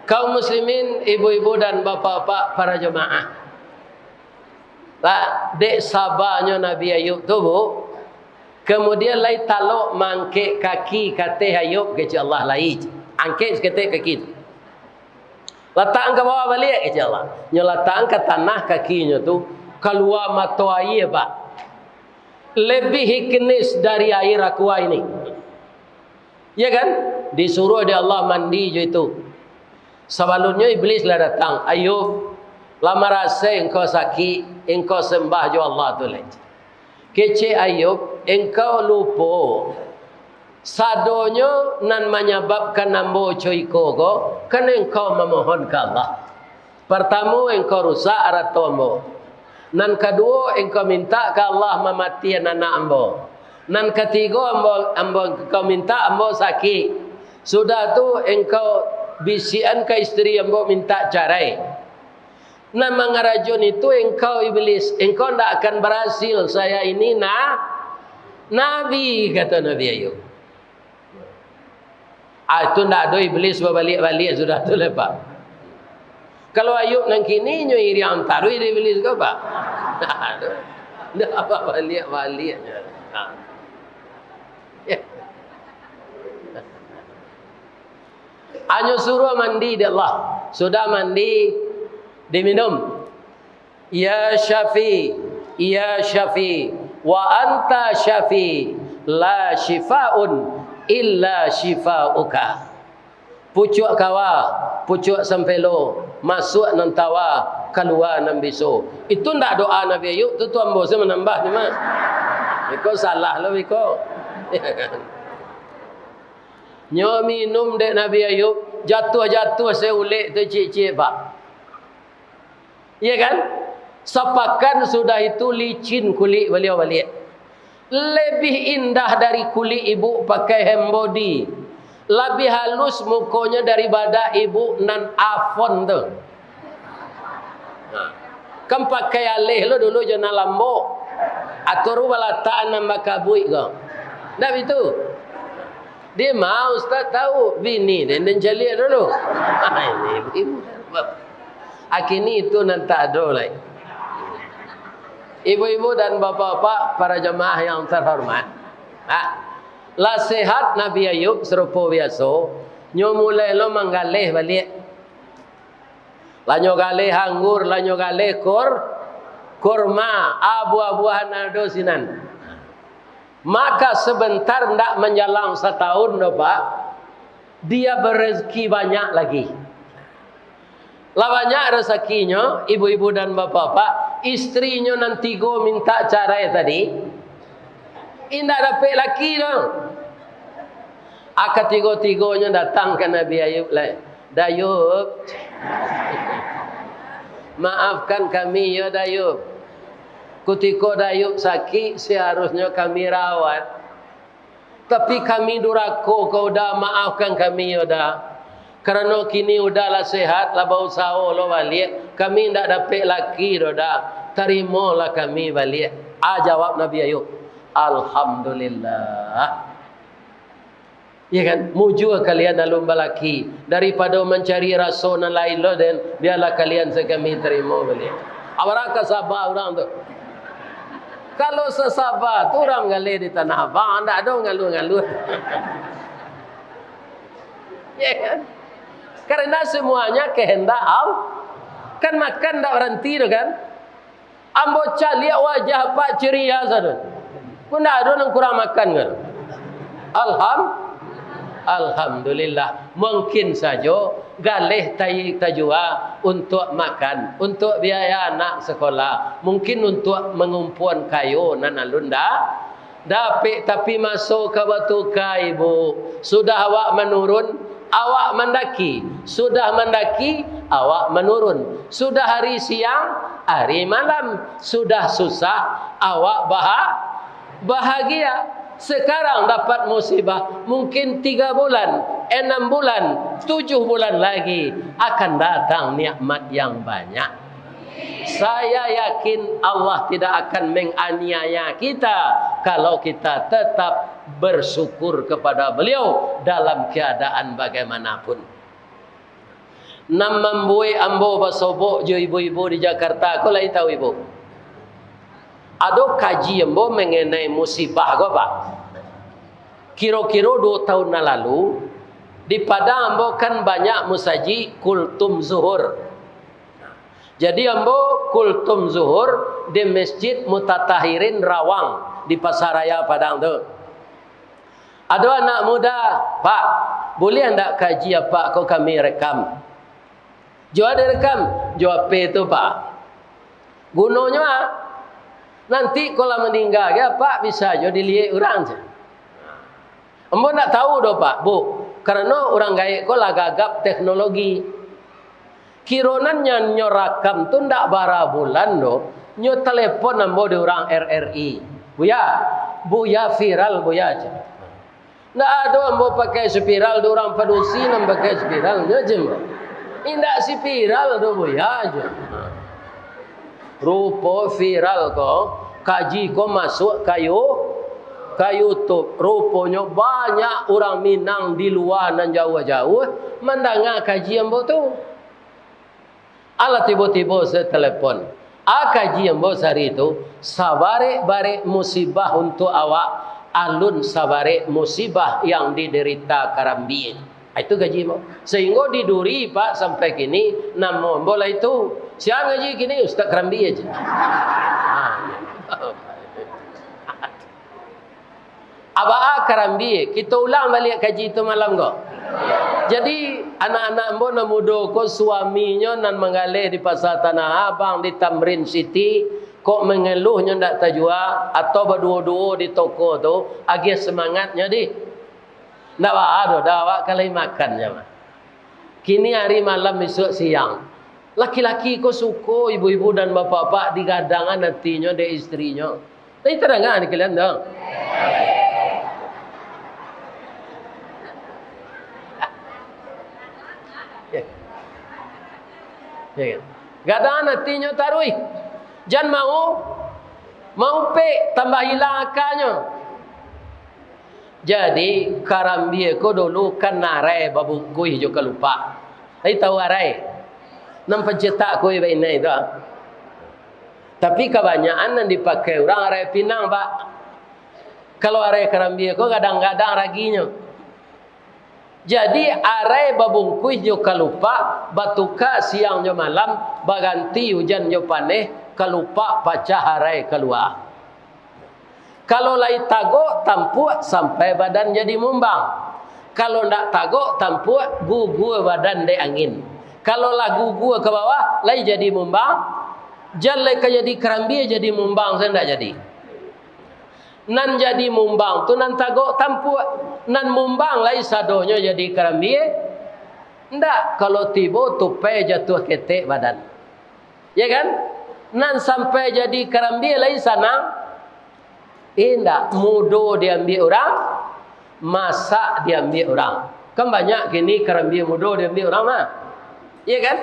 Kaum muslimin, ibu-ibu dan bapak-bapak para jemaah. Lah, dek sabarnya Nabi Ayub tu bu. Kemudian lai talok mangkek kaki kata Ayub kecil Allah lai. Angkek seketik kaki tu. Letak ke bawah balik kecil Allah. Nyo letak ke tanah kakinya tu keluar mata air pak. Lebih hiknis dari air aqua ini. Ya kan? Disuruh dia Allah mandi je itu. Sebelumnya iblis lah datang. Ayub, lama rasa engkau sakit, engkau sembah jo Allah tu lagi. Kece Ayub, engkau lupa. Sadonya nan menyebabkan nambo coiko ko, kan engkau memohon ke Allah. Pertama engkau rusak arat ambo. Nan kedua engkau minta ke Allah memati anak ambo. Nan ketiga ambo minta ambo sakit. Sudah tu engkau bisian ke istri ambo minta cerai. Nan mengarajun itu engkau iblis. Engkau tidak akan berhasil. Saya ini Nabi, kata Nabi Ayub. Itu tidak ada iblis berbalik-balik sudah tu lepas. Kalau Ayub nang kini nyo iri antaru iblis ke apa? Tidak apa balik-baliknya. Hanya suruh mandi dia Allah. Sudah mandi diminum. Ya Syafi, ya Syafi, wa anta Syafi, la shifaun illa shifauka. Pucuk kawa, pucuk sempelo, masuk nan tawa, keluar nan biso. Itu ndak doa Nabi Ayub, tu tuan bos menambah ni mas. Ikut salah lo ikut. Nyo minum dek Nabi Ayub, jatuh-jatuh seulik tu cik-cik pak. Ya kan? Sepakan sudah itu licin kulit beliau balik. Lebih indah dari kulit ibu pakai hembody. Lebih halus mukanya daripada ibu nan afon tu. Kan pakai alih lo dulu jangan lambo. Atau walataan nama kabui kau. Dah itu. Dia mau ustaz tahu bini dan jeli dulu. Ini ibu. Akini itu nan tak ada lagi. Ibu-ibu dan bapak-bapak, para jemaah yang terhormat. Lah sehat Nabi Ayub serupa biasa. Nyo mulai lo menggalih balik. Lah nyo galih anggur, lah nyo galih kurma, buah-buahan ada sinan. Maka sebentar ndak menjelang setahun no Pak, dia berezeki banyak lagi. Lah banyak rezekinya, ibu-ibu dan bapak-bapak, istrinya nanti go minta cerai tadi. Indah dapat laki dong. Ketiga-tiganya datang ke Nabi Ayub lah. Dayub, maafkan kami ya Dayub. Ketika Dayub sakit, seharusnya kami rawat. Tapi kami duraka, kau dah maafkan kami ya dah. Kerana kini udahlah sehat, lah bau sawo lo balik. Kami tidak dapat laki dah. Terimalah kami balik. Jawab Nabi Ayub. Alhamdulillah. Ya kan? Mujur kalian alum balaki. Daripada mencari rasa dan lain lo, dan biarlah kalian sekami terima balik. Awaraka sabar orang tu. Kalau sesabar tu orang ngalih di tanah abang. Tak ada ngalu-ngalu. Ya kan? Karena semuanya kehendak Allah. Kan makan tak berhenti tu kan. Ambo lihat wajah Pak ceria saja. Pun tak ada yang kurang makan kan. Alhamdulillah. Mungkin saja galih tajua untuk makan, untuk biaya anak sekolah, mungkin untuk mengumpulkan kayu nan alunda. Tapi masuk ke batu kai ibu. Sudah awak menurun, awak mendaki. Sudah mendaki, awak menurun. Sudah hari siang, hari malam. Sudah susah, awak bahagia. Sekarang dapat musibah, mungkin 3 bulan, 6 bulan, 7 bulan lagi akan datang nikmat yang banyak. Saya yakin Allah tidak akan menganiaya kita kalau kita tetap bersyukur kepada beliau dalam keadaan bagaimanapun. Nam membuai ambo basobok jo ibu-ibu di Jakarta. Kau lagi tahu ibu? Ada kaji ambo mengenai musibah kau Pak. Kira-kira 2 tahun lalu di Padang ambo kan banyak musaji kultum zuhur. Jadi ambo kultum zuhur di Masjid Mutatahirin Rawang di Pasaraya Padang tu. Ada anak muda, Pak, boleh anda kaji apa kau kami rekam? Jawab direkam, jawab itu Pak. Gunanya nanti kalau meninggal ya Pak bisa jadi dilihat orang je. Ambo nak tahu doh Pak, Bu, karena orang gaib kau lah gagap teknologi. Kironannya nyorakam tu ndak bara bulan doh, nyo telepon ambo di orang RRI. Buya viral buya aja. Ndak ada ambo pakai spiral, di orang padusi nam pakai spiral aja. Indak spiral doh buya aja. Rupa viral ko, kaji ko masuk kayu YouTube. Rupanya banyak orang Minang di luar dan jauh-jauh mendengar kaji ambo tu. Ala tiba-tiba saya telefon. Kaji ambo hari itu sabare-bare musibah untuk awak, alun sabare musibah yang diderita Karambi. Itu gaji ambo. Sehingga diduri Pak sampai kini nama ambo lah itu. Siapa gaji kini Ustaz Karambi aja. Abah Karambi, kita ulang balik kaji itu malam kok. Jadi anak-anak ambo nak muda ko suaminya nan mengalih di pasar Tanah Abang di Tamrin City, kok mengeluhnya ndak tajua atau berdua-dua di toko tu, agak semangatnya di. Ndak ada dah awak kali makan je. Kini hari malam besok siang. Laki-laki ko suko ibu-ibu dan bapak-bapak digadangan hatinya de istrinya. Ini terang ni kalian dong. Ya kan? Gadang nantinya tarui. Jangan mau pe tambah hilang akalnya. Jadi karambie ko dulu kan narai babu kui juga lupa. Tapi tahu arai. Nam pencetak kui baina itu. Tapi kebanyakan yang dipakai orang arai Pinang, Pak. Kalau arai karambie ko kadang-kadang raginya. Jadi arai babungkuis jo kalupa batuka siang jo malam baganti hujan jo paneh kalupa pacah arai keluar. Kalau lai tagok tampuk sampai badan jadi mumbang. Kalau ndak tagok tampuk gugur badan de angin. Kalau lah gugur ke bawah lai jadi mumbang. Jalai ke jadi kerambie jadi mumbang saya ndak jadi. Nan jadi mumbang tu nan tagok tampuk. Nan mumbang lai sadonya jadi kerambie. Ndak kalau tiba tupai jatuh ketek badan. Ya kan? Nan sampai jadi kerambie lai sanang. Ndak mudo diambil orang, masak diambil orang. Kan banyak gini kerambie mudo diambil orang mah. Ya kan?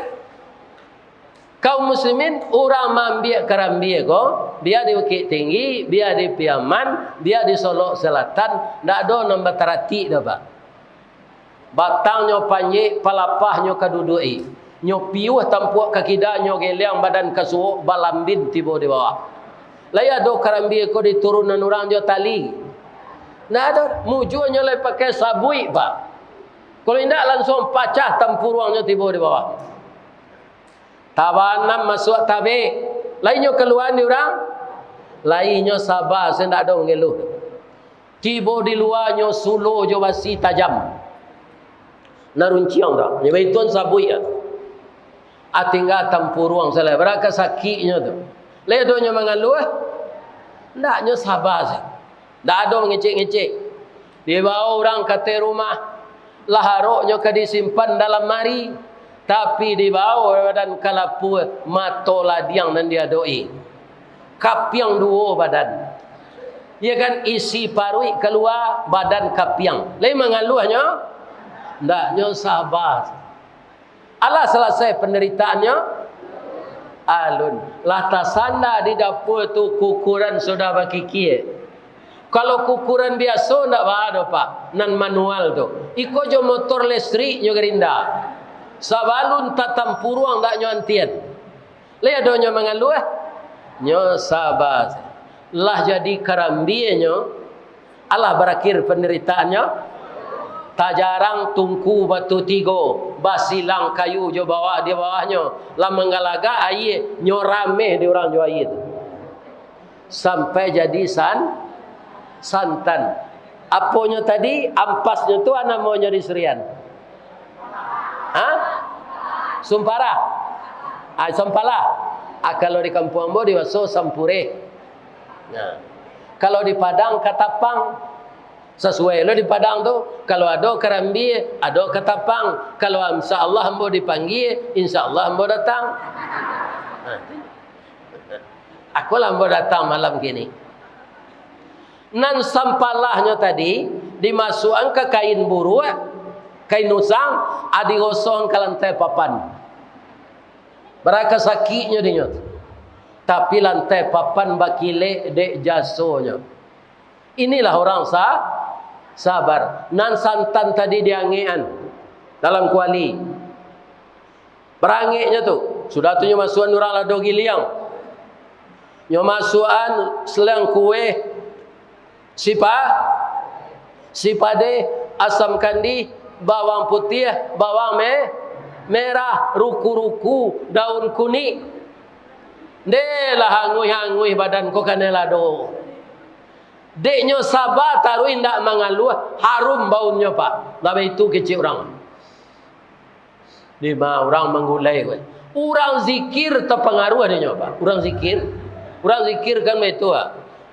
Kaum muslimin orang ambil kerambie ko, biar di Bukit Tinggi, biar di Piaman, biar di Solok Selatan, ndak ada nombor terati dah Pak. Batangnya panjang, palapahnya kadudui. Nyo piuh tampuk kakidah nyo geliang badan kasuuk balambin tiba di bawah. Lai ada kerambie ko diturunan orang jo tali. Ndak ada mujurnya lai pakai sabui Pak. Kalau ndak langsung pacah tampuruangnya tiba di bawah. Tabanam masuk tabe. Lainnya keluar ni orang. Lainnya sabar. Saya tak ada mengeluh. Tiba di luarnya suluh je basi tajam. Narunciang tak. Ini baik tuan sabui ya. Tinggal tampuruang saya. Berapa sakitnya tu. Lain doanya mengeluh. Taknya sabar saya. Tak ada mengecek-ngecek. Dia bawa orang kata rumah. Laharoknya ke disimpan dalam mari. Tapi di bawah badan kalapu mato ladiang dan dia doi. Kapiang dua badan. Ya kan isi parui keluar badan kapiang. Lain mengaluhnya. Ndaknya sabar. Allah selesai penderitaannya. Alun. Lata sanda di dapur tu kukuran sudah bakiki. Kalau kukuran biasa ndak ada Pak. Nan manual tu. Iko jo motor listrik nyo gerinda. Sabalun tatampuruang tak nyuantian. Lihat doanya mengeluh. Nyo sabar. Lah jadi karambienyo. Allah berakhir penderitaannya. Tak jarang tungku batu tigo. Basilang kayu jo bawa di bawahnya. Lah menggalaga air. Nyo rameh di orang jo air tu. Sampai jadi santan. Apanya tadi? Ampasnya tu anak maunya di Serian. Sumpara. Sampala. Kalau di kampung Ambo diwaso sampure. Nah. Kalau di Padang katapang. Sesuai lo di Padang tu. Kalau ada kerambi, ada katapang. Kalau insya-Allah Ambo dipanggil, insya-Allah Ambo datang. Aku lah Ambo datang malam gini. Nan sampalahnya tadi dimasukkan ke kain buruh. Kain usang adi gosong ke lantai papan. Beraka sakitnya dia. Tapi lantai papan bakile dek jasonya. Inilah orang sabar. Nan santan tadi diangean dalam kuali. Berangeknya tu. Sudah tu masukan orang lado giliang. Nyo masukan selang kue sipade asam kandi bawang putih, bawang merah, ruku-ruku, daun kuning. Delah hangui-hangui badan ko kanelado. Deknya sabar taruh indak mengaluh, harum baunya Pak. Tapi itu kecil orang. 5 orang menggulai gue. Orang zikir terpengaruh adanya Pak. Orang zikir kan itu Pak.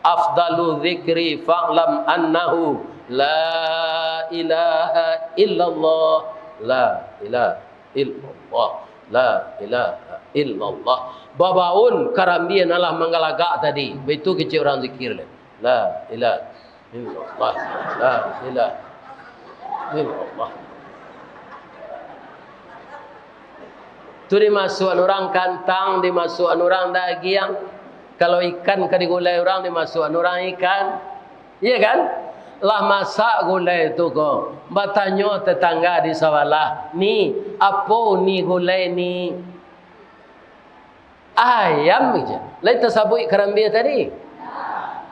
Afdalu zikri fa'lam annahu la ilaha illallah. La ilaha illallah. La ilaha illallah. babaun karambian Allah mengalagak tadi. Itu kecil orang zikir lah. La ilaha illallah. La ilaha illallah. Tu dimasukkan orang kantang, dimasukkan orang daging. Kalau ikan kan digulai orang, dimasukkan orang ikan. Iya kan? Lah masak gulai itu kok. Bertanya tetangga di sawalah, ni apa ni gulai ni? Ayam je. Lain tersabui kerambia tadi.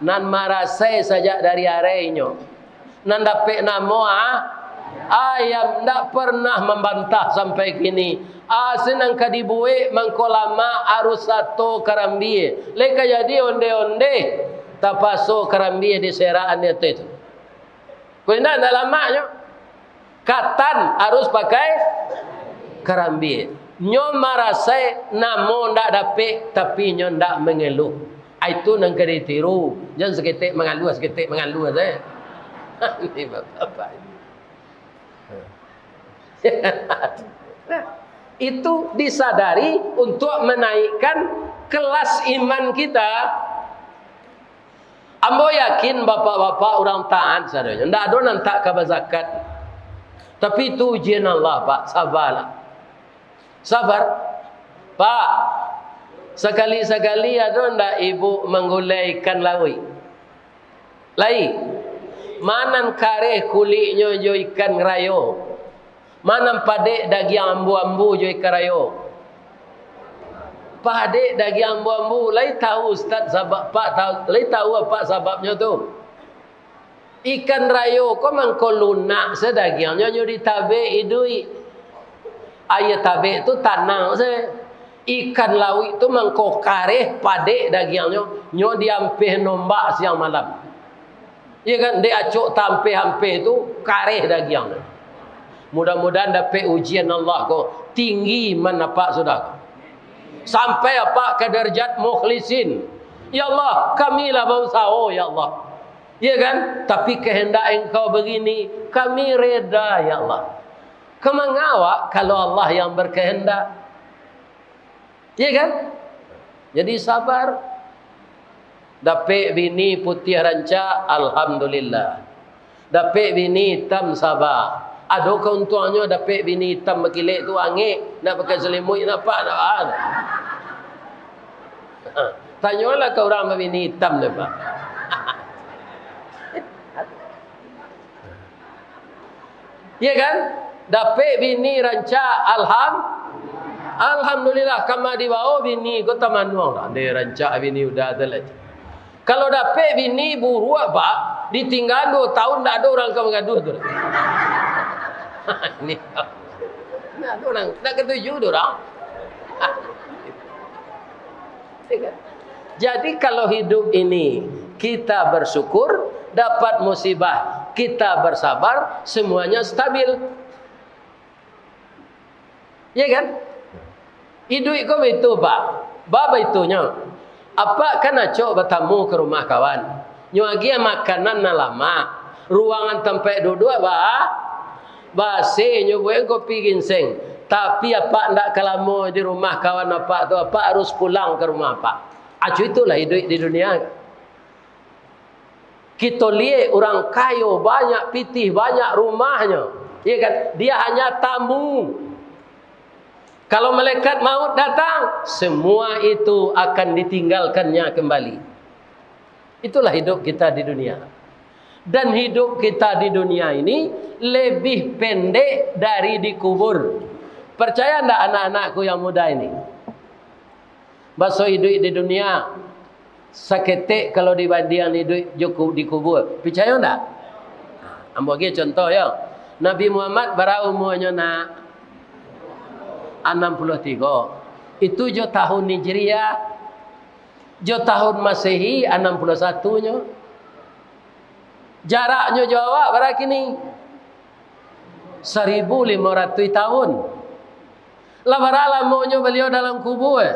Nan marasai saja dari arenya. Nan dapat nama ayam, tak pernah membantah sampai kini. Senang kadibuik mengkolama arus satu kerambia. Leka jadi onde-onde tapaso kerambia di seraan itu. Kena tak lamanya. Katan harus pakai kerambia. Nyo marasai namo ndak dapat tapi nyo ndak mengeluh. Itu nang kena tiru. Jangan seketik mengaluh saja. Ini bapak. Itu disadari untuk menaikkan kelas iman kita. Ambo yakin bapak-bapak orang taat sadanya. Ndak ada nang tak kabar zakat. Tapi itu ujian Allah, Pak. Sabarlah. Sabar. Pak, sekali-sekali ada ndak ibu menggulai ikan lawi? Lai. Manan kareh kulitnya jo ikan rayo. Manan padek daging ambu-ambu jo ikan rayo. Padek daging ambu-ambu, lai tahu Ustaz sebab Pak tahu, lai tahu apa sebabnya tu. Ikan rayo ko mangko lunak sedagingnya nyo ditabe idui. Ayat tabe tu tanang se. Ikan lawi tu mangko kareh padek dagingnya nyo diampeh nombak siang malam. Ya kan, dia acuk tampeh-hampeh tu kareh dagingnya. Mudah-mudahan dapat ujian Allah ko tinggi menapak sudah. Sampai apa ke derajat mukhlisin. Ya Allah, kamilah berusaha ya Allah. Ya kan? Tapi kehendak engkau begini, kami reda ya Allah. Kemangawak kalau Allah yang berkehendak. Ya kan? Jadi sabar. Dapat bini putih ranca, alhamdulillah. Dapat bini hitam sabar. Ada keuntungannya dapat bini hitam berkilik tu angik, nak pakai selimut nampak tak ada. Tanyalah ke orang bini hitam lepas. Ya kan? Dapat bini ranca, alhamdulillah. Kama di bawah bini kau tamanuang. Ada ranca bini udah ada lagi. Kalau dapat bini buru apa, ditinggal 2 tahun tak ada orang kau mengaduh tu. Ini ada orang tak ketuju tu orang. Jadi kalau hidup ini kita bersyukur, dapat musibah, kita bersabar, semuanya stabil. Ya kan? Hidup kau itu Pak. Baba itunya. Apa kan acok bertamu ke rumah kawan. Nyuagi makanan na lama. Ruangan tempat duduk apa? Basi nyubuin kopi ginseng. Tapi apa ndak kelamo di rumah kawan apa tu apa harus pulang ke rumah apa. Acu itulah hidup di dunia. Kita lihat orang kaya banyak pitih banyak rumahnya. Ya kan? Dia hanya tamu. Kalau malaikat maut datang, semua itu akan ditinggalkannya kembali. Itulah hidup kita di dunia. Dan hidup kita di dunia ini lebih pendek dari dikubur. Percaya enggak anak-anakku yang muda ini? Bahasa hidup di dunia seketik kalau dibanding hidup dikubur. Percaya enggak? Ambo bagi contoh ya. Nabi Muhammad berapa umurnya nak? 63. Itu jo tahun Hijriah. Jo tahun Masehi 61-nya. Jaraknya Jawa berapa kini? 1500 tahun. Lah berapa lamanya beliau dalam kubur?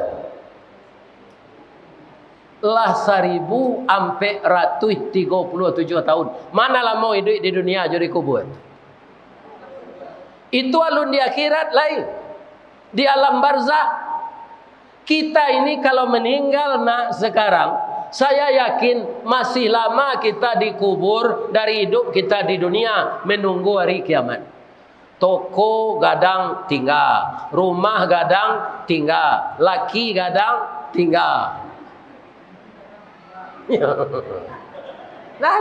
Lah 1437 tahun. Mana lama hidup di dunia jadi kubur? Itu alun di akhirat lain. Di alam barzah. Kita ini kalau meninggal nak sekarang, saya yakin masih lama kita dikubur dari hidup kita di dunia menunggu hari kiamat. Toko gadang tinggal, rumah gadang tinggal, laki gadang tinggal. Nah,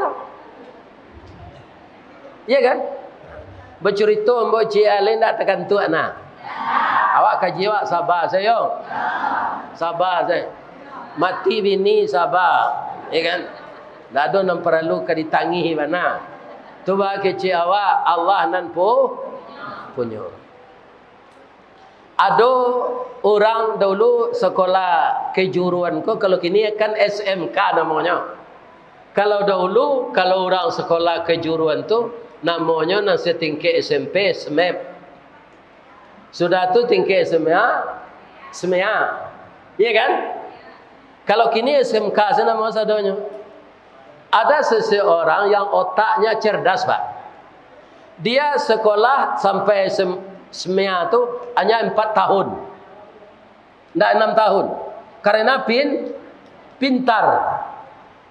iya kan? Bercerita mbok cik Alin tak tekan tu nak. Awak kaji awak sabar saya. Sabar saya. Mati bini sabar. Ya kan? Tak ada yang perlu ditangihi mana. Tu bah kecik awak Allah nan punya. Ada orang dulu sekolah kejuruan ko, kalau kini kan SMK namanya. Kalau dahulu kalau orang sekolah kejuruan tu namanya nasi tingkat SMP SMEP. Sudah tu tingkat SMEA. Iya kan? Kalau kini SMK sana nama sadanya. Ada seseorang yang otaknya cerdas, Pak. Dia sekolah sampai SMEA tu hanya 4 tahun. Tidak 6 tahun. Karena pintar.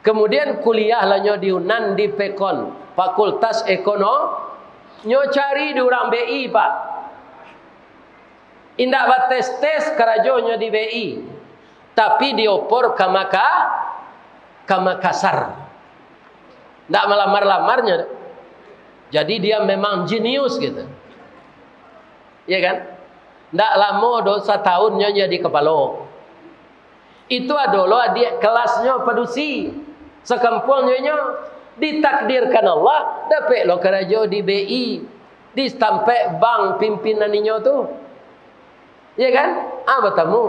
Kemudian kuliah lanyo di Unan di Pekon, Fakultas Ekonomi. Nyo cari di orang BI, Pak. Indak bates-tes kerajonyo di BI. Tapi diopor ke Makassar. Tidak melamar-lamarnya. Jadi dia memang jenius gitu. Iya kan? Tidak lama 1 tahunnya jadi kepala. Itu adalah dia kelasnya padusi. Sekampungnya ditakdirkan Allah dapat lo kerja di BI. Di sampai bank pimpinannya tu. Iya kan? Bertemu.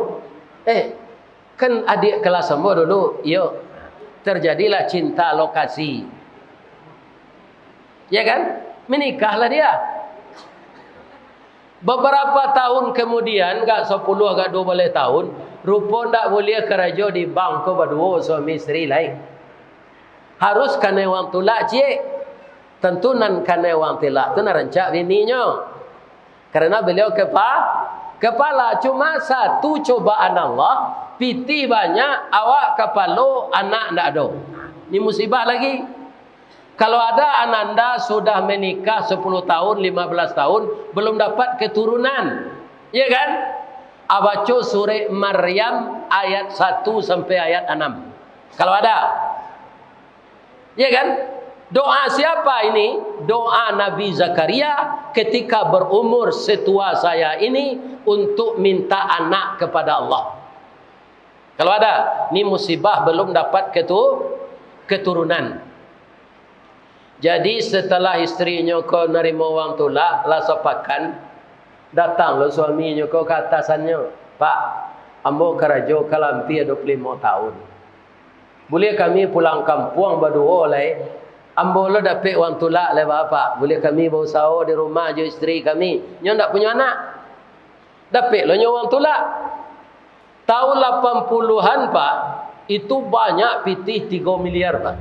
Kan adik kelas semua dulu. Yo. Terjadilah cinta lokasi. Ya kan? Menikahlah dia. Beberapa tahun kemudian, gak 10 gak 12 tahun, rupa tak boleh kerja di bank ko berdua suami isteri lain. Harus kena wang tulak cik. Tentu nan kena wang tulak tu nak rancak bininya. Karena beliau kepala cuma satu cobaan Allah. Piti banyak, awak kepala, anak tak ada. Ini musibah lagi. Kalau ada ananda sudah menikah 10 tahun, 15 tahun, belum dapat keturunan. Ya kan? Abaco surah Maryam ayat 1 sampai ayat 6. Kalau ada. Ya kan? Doa siapa ini? Doa Nabi Zakaria ketika berumur setua saya ini untuk minta anak kepada Allah. Kalau ada, ini musibah belum dapat keturunan. Jadi setelah istrinya kau nerima wang tulak, lah sepakan, datanglah suaminya kau ke atasannya. Pak, ambo kerja kalampi 25 tahun. Boleh kami pulang kampung berdua oleh ambo lo dapat wang tulak le bapak. Boleh kami bawa sahur di rumah je isteri kami. Nyo ndak punya anak. Dapat lo nyo wang tulak. Tahun 80-an Pak, itu banyak pitih 3 miliar Pak.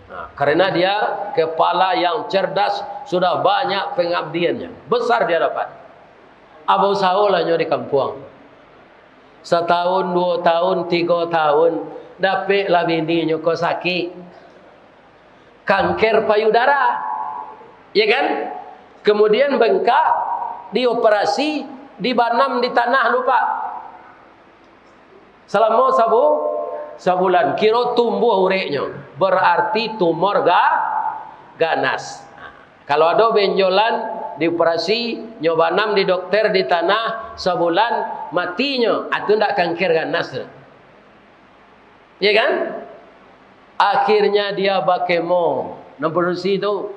Nah, karena dia kepala yang cerdas, sudah banyak pengabdiannya. Besar dia dapat. Abang sahur nyo di kampung. 1 tahun, 2 tahun, 3 tahun, dapat lah bininya kau sakit. Kanker payudara. Ya kan? Kemudian bengkak, dioperasi, dibanam di tanah lupa. Selama sebulan kira tumbuh ureknya. Berarti tumor ganas. Kalau ada benjolan dioperasi, nyobanam di dokter di tanah sebulan matinya. Itu ndak kanker ganas. Ya kan? Akhirnya dia bakemo memproduksi itu.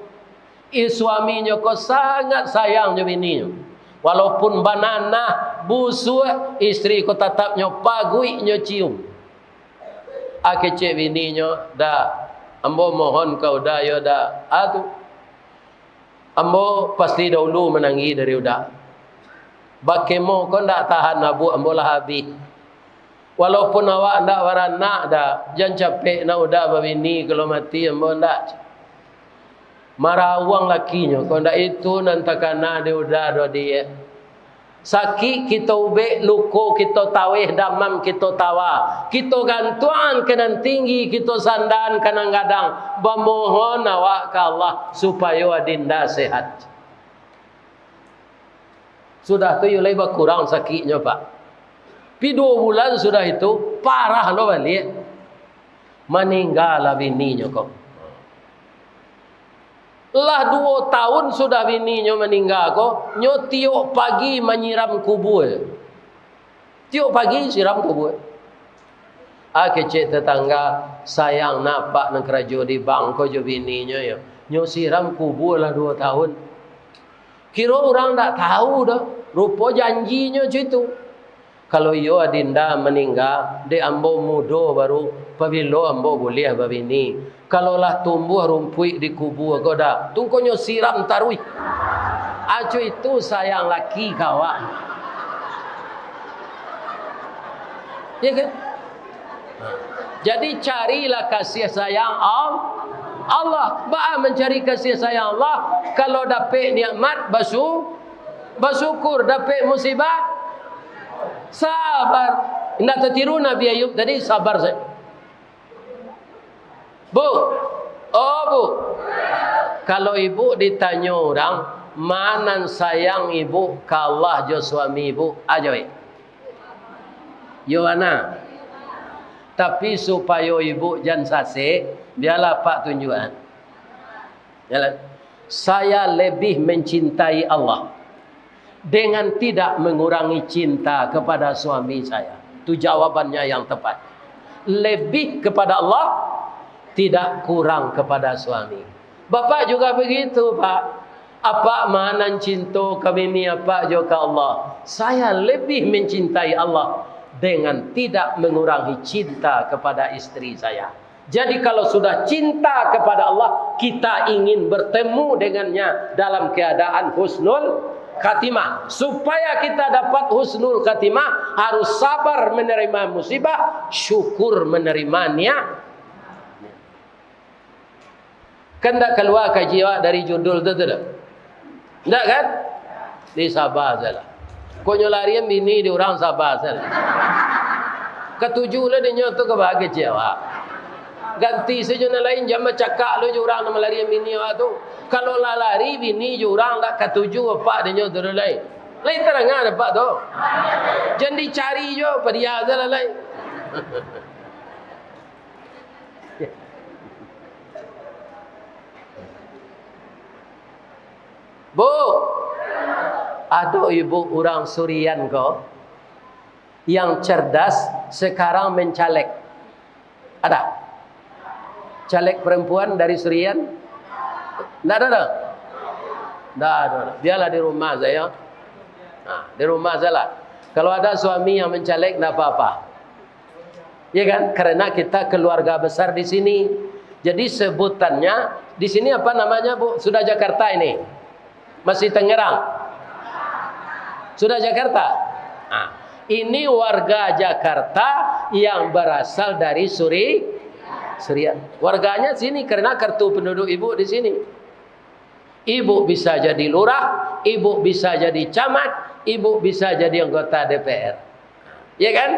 Suaminya kok sangat sayang bininya. Walaupun banana busuk, isteri ko tetap nyo pagui nyo cium. Akece bininya dah, ambo mohon kau dah yo dah. Atu ambo pasti dahulu menangi dari udah. Bakemo kau ndak tahan abu ambo lah habis. Walaupun awak ndak waranak dah, jangan capek nak udah babini kalau mati ambo ndak. Marah uang lakinya. Kalau tidak itu nanti kena dia udah dia. Sakit kita ubek, luko kita tawih, damam kita tawa. Kita gantuan kanan tinggi, kita sandan kadang-kadang. Memohon awak ke Allah supaya adinda sehat. Sudah tu mulai berkurang sakitnya Pak. Pi 2 bulan sudah itu parah lo balik. Meninggal lah bininya kok. Lah 2 tahun sudah bininya meninggal kok. Nyo tiap pagi menyiram kubur. Tiap pagi siram kubur. Kecik tetangga sayang nampak nak kerja di bank ko jo bininya ya. Nyo siram kubur lah 2 tahun. Kira orang tak tahu dah. Rupa janjinya situ. Kalau yo adinda meninggal, de ambo mudo baru pabilo ambo boleh babini. Kalau lah tumbuh rumput di kubur kau dah, tungkonyo siram tarui. Acu itu sayang laki kawan. Ya kan? Jadi carilah kasih sayang Allah. Ba mencari kasih sayang Allah. Kalau dapat nikmat bersyukur, dapat musibah sabar. Tidak tertiru Nabi Ayub tadi sabar saya. Bu. Kalau ibu ditanya orang, mana sayang ibu ke Allah jo suami ibu, aja Yohana. Tapi supaya ibu jangan sase, biarlah Pak tunjukan. Jalan. Saya lebih mencintai Allah dengan tidak mengurangi cinta kepada suami saya. Itu jawabannya yang tepat. Lebih kepada Allah, tidak kurang kepada suami. Bapak juga begitu Pak. Apa mana cinta kami ni apa juga Allah. Saya lebih mencintai Allah dengan tidak mengurangi cinta kepada istri saya. Jadi kalau sudah cinta kepada Allah, kita ingin bertemu dengannya dalam keadaan husnul khatimah. Supaya kita dapat husnul khatimah, harus sabar menerima musibah, syukur menerimanya. Kan tak keluar kajian dari judul tu tak? Tak kan? Di sabar saja. Kau nyolarian bini di orang sabar saja. Ketujuh lah dia nyoto ke bahagia cewek. Ganti saja na lain jam cakap lo jurang nama lari bini awak tu. Kalau lah lari bini jurang tak ketujuh apa dia nyoto lain. Lain terangan apa tu? Jangan dicari jo pada dia saja lain. Bu, ada ibu orang Surian kau yang cerdas sekarang mencalek. Ada? Caleg perempuan dari Surian? Tidak ada? Tidak ada. Biarlah di rumah saya. Di rumah saya lah. Kalau ada suami yang mencalek, tidak apa-apa. Ya kan? Karena kita keluarga besar di sini. Jadi sebutannya, di sini apa namanya Bu? Sudah Jakarta ini? Masih Tangerang? Sudah Jakarta? Ini warga Jakarta yang berasal dari Surian. Warganya sini karena kartu penduduk ibu di sini. Ibu bisa jadi lurah, ibu bisa jadi camat, ibu bisa jadi anggota DPR. Ya kan?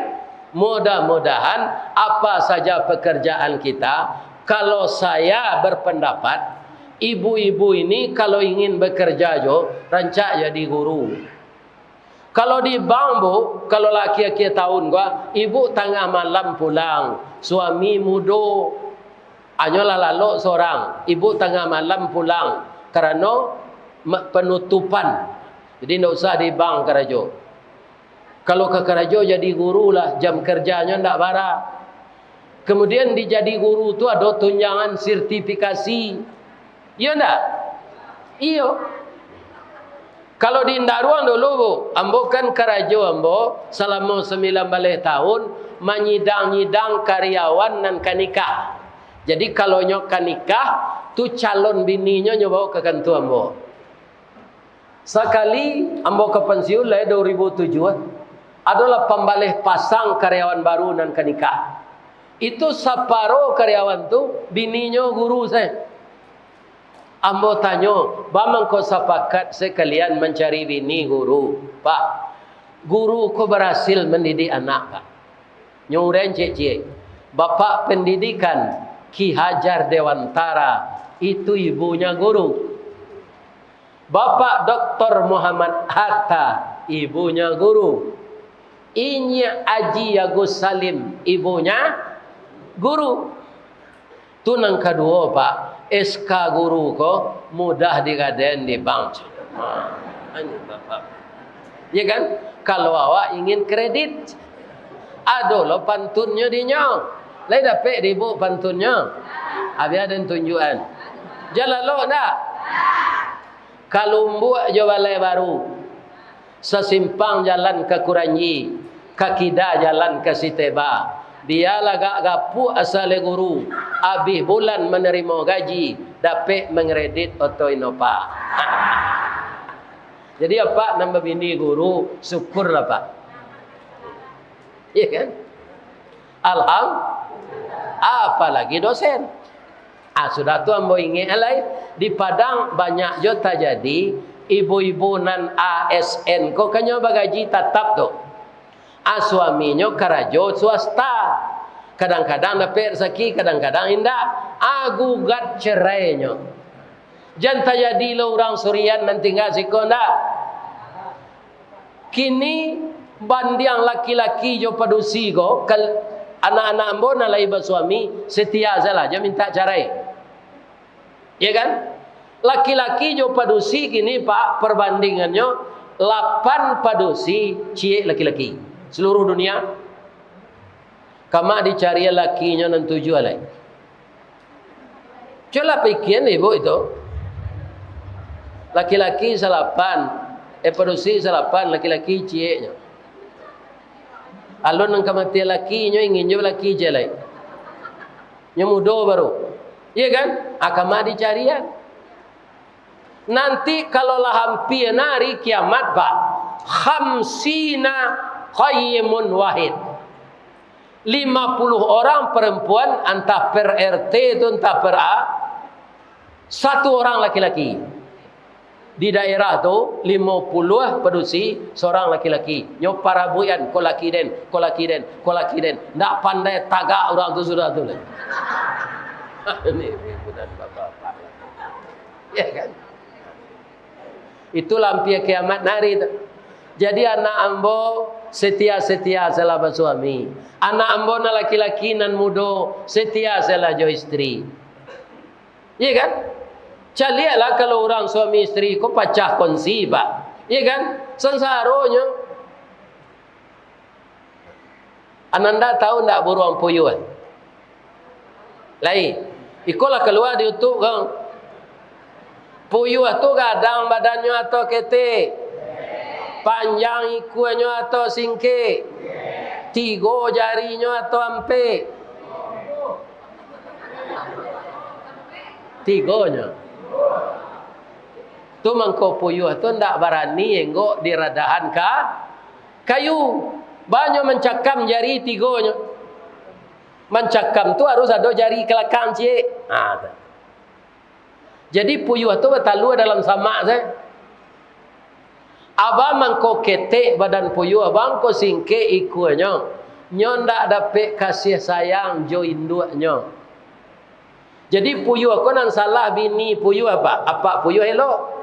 Mudah-mudahan apa saja pekerjaan kita, kalau saya berpendapat ibu-ibu ini kalau ingin bekerja jo, rancak jadi guru. Kalau di bambu, kalau laki-laki tahun gua, ibu tengah malam pulang, suami mudo, hanyalah lalu seorang, ibu tengah malam pulang, kerana penutupan. Jadi tidak usah di bank kerja. Kalau ke kerja jadi guru lah, jam kerjanya tidak bara. Kemudian dijadi guru tu ada tunjangan sertifikasi. Iya enggak? Iya. Kalau di Indaruang dulu Bu, ambo kan kerajo ambo selama 19 tahun menyidang-nyidang karyawan dan kanikah. Jadi kalau nyok kanikah tu calon bininya nyoba ke kantor ambo. Sekali ambo ke pensiun lah 2007 adalah pembalih pasang karyawan baru dan kanikah. Itu separuh karyawan tu bininya guru saya. Ambo tanya, bamang kau sepakat sekalian mencari bini guru? Pak, Guru ko berhasil mendidik anak Pak. Nyuren cik-cik. Bapak pendidikan Ki Hajar Dewantara itu ibunya guru. Bapak Dr. Muhammad Hatta ibunya guru. Inya Aji Agus Salim ibunya guru. Tu nang kedua Pak, SK guru ko mudah digaden di bank. Ini Bapak. Ya kan? Kalau awak ingin kredit, ada lo pantunnya dinya. Lain dapat ribu pantunnya. Habis ada tunjukan. Jalan lo dah. Kalau buat balai baru, sesimpang jalan ke Kuranyi, kakida jalan ke Siteba. Dia lagak gapu asal guru. Habis bulan menerima gaji, dapat mengredit auto Innova. Jadi apa nama bini guru, syukurlah Pak. Iya kan? Apalagi dosen. Sudah tu ambo ingat lain di Padang banyak jo terjadi ibu-ibu nan ASN ko kanyo bagaji tetap tu. Suaminya karajo swasta. Kadang-kadang dapat rezeki, kadang-kadang indah. Gugat cerainya. Jangan terjadi lo orang Surian nan tinggal sikonda. Kini bandiang laki-laki jo padusi go anak-anak ambo nalai bersuami setia salah dia minta cerai. Ya kan? Laki-laki jo padusi kini Pak perbandingannya 8 padusi cie laki-laki seluruh dunia. Kama dicari lakinya nan 7 alai. Coba pikir ibu itu. Laki-laki 8 padusi 8 laki-laki cie nya. Alon nang kematian laki nyo ingin nyo laki je lai. Nyo mudo baru. Iya kan? Akama dicarian. Nanti kalau lah hampir hari kiamat Pak, khamsina qayyimun wahid. 50 orang perempuan entah per RT itu entah per A. 1 orang laki-laki. Di daerah tu 50 padusi seorang laki-laki. Nyo para buyan ko laki den. Ndak pandai tagak orang tu sudah tu. Ini bukan bapak-bapak. Ya kan? Itu lampir kiamat hari tu. Jadi anak ambo setia-setia salah bersuami. Anak ambo na laki-laki nan mudo setia salah jo istri. Ya kan? Lihatlah kalau orang suami istri kau pecah kongsi Pak. Ya kan? Sensaronya. Ananda tahu tak buruan puyuh? Lain. Ikolah keluar di YouTube kan. Puyuh tu kadang badannya atau ketek. Panjang ikuannya atau singkik. 3 jarinya atau ampe. 3-nya. Tu mangko puyuh tu ndak berani enggok diradahan kayu. Banyak mencakam jari 3-nya. Mencakam tu harus ada jari kelakang cik. Jadi puyuh tu bertalu dalam samak saya. Abang mangko ketek badan puyuh, abang ko singke ikunya. Nyo ndak dapat kasih sayang jo induknya. Jadi puyuh aku nan salah bini puyuh apa? Apa puyuh elok?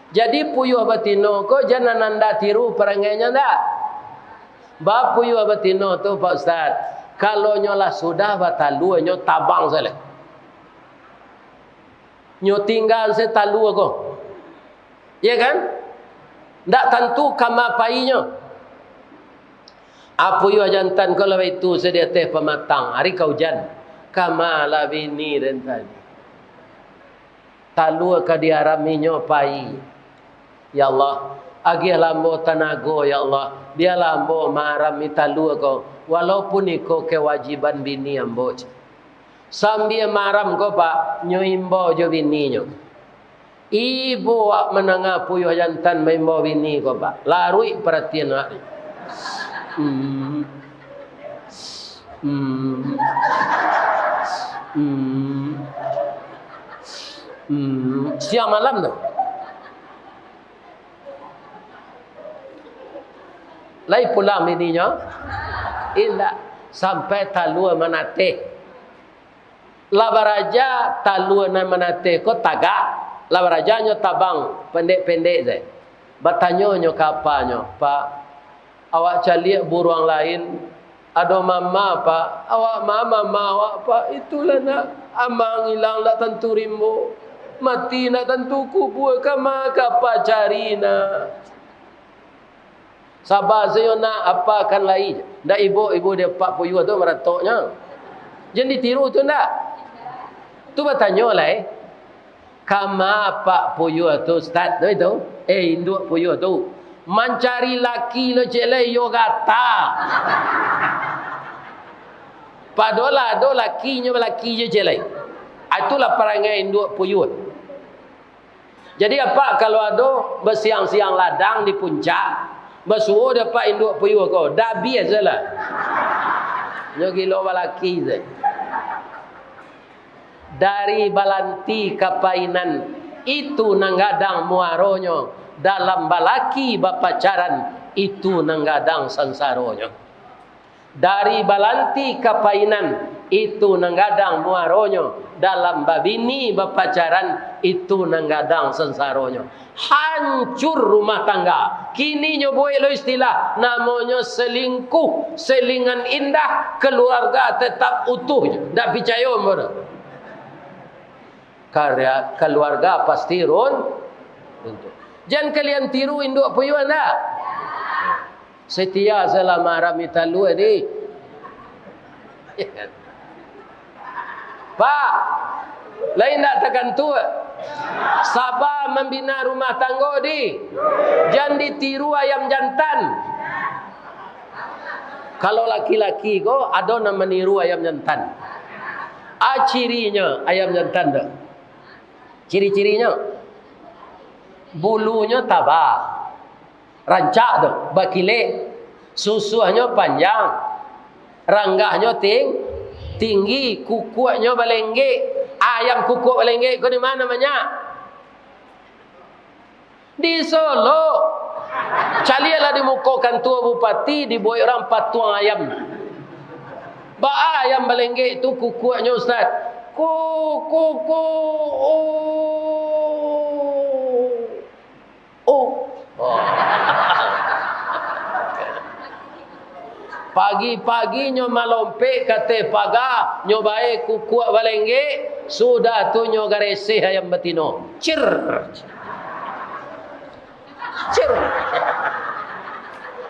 Jadi puyuh batino ko jangan anda tiru perangainya ndak. Ba puyuh batino tu Pak Ustaz. Kalau nyolah sudah batalu nyo tabang sale. Nyo tinggal se talu ko. Ya kan? Ndak tentu kama painya. Puyuh jantan ko lawa itu sedia teh pematang hari kaujan. Kama la bini dan tadi. Talu ka diaraminya pai. Ya Allah, agih lambo tanago ya Allah. Dia lambo maram italu ko. Walaupun iko kewajiban bini ambo. Sambil maram ko Pak, nyoimbo jo bini nyo. Ibu menangah puyuh jantan maimbo bini ko Pak. Larui perhatian Pak. Siang malam tu. Lai pulang bininya. Indah. Sampai talua Manateh. Labaraja talua na Manateh ko tagak. Labarajanya tabang pendek-pendek saya. Bertanya kapanya, Pak, awak cari buruang lain, ada mama Pak, awak mama awak Pak, itulah nak amang hilang nak tentu rimbo, mati nak tentu kubur, kama kapa cari nak. Sabar saya nak apa akan lain. Ndak ibu dia Pak Puyu tu meratoknya. Jangan ditiru tu ndak. Tu bertanya lah kama Pak Puyu tu Ustaz tu itu. Induk Puyu tu. Mencari laki lo celai yo kata. Padola do lakinya laki je celai. Itulah perangai induk Puyu. Jadi apa kalau ada bersiang-siang ladang di puncak, bersuruh dapat induk Puyu kau. Dah biasalah. Nyo gilo laki je. Dari balanti kapainan itu nanggadang muaronyo, dalam balaki bapacaran itu nanggadang sansaronyo. Dari balanti kapainan itu nanggadang muaronyo, dalam babini bapacaran itu nanggadang sansaronyo. Hancur rumah tangga. Kini nyoboy lo istilah namanya selingkuh, selingan indah, keluarga tetap utuh. Ndak percaya mbak. Karya keluarga pasti runtuh. Jangan kalian tiru induk Puyu anda. Setia selama ramita lu ni. Pak, lain tak tekan tu. Sabar membina rumah tangga di. Jangan ditiru ayam jantan. Kalau laki-laki ko ada nama meniru ayam jantan. Cirinya ayam jantan tu. Ciri-cirinya bulunya tabah, rancak tu, bakilek, susuhnya panjang, ranggahnya tinggi, kukunya balengge. Ayam kukuk balengge kau di mana namanya? Di Solo. Calialah di muka kantor bupati dibuat orang patuang ayam. Ba ayam balengge itu kukuknya Ustaz. Ku. Pagi-pagi nyo malompe kate paga nyo bae kukuak balengge sudah tu nyo garese ayam betino. Cir.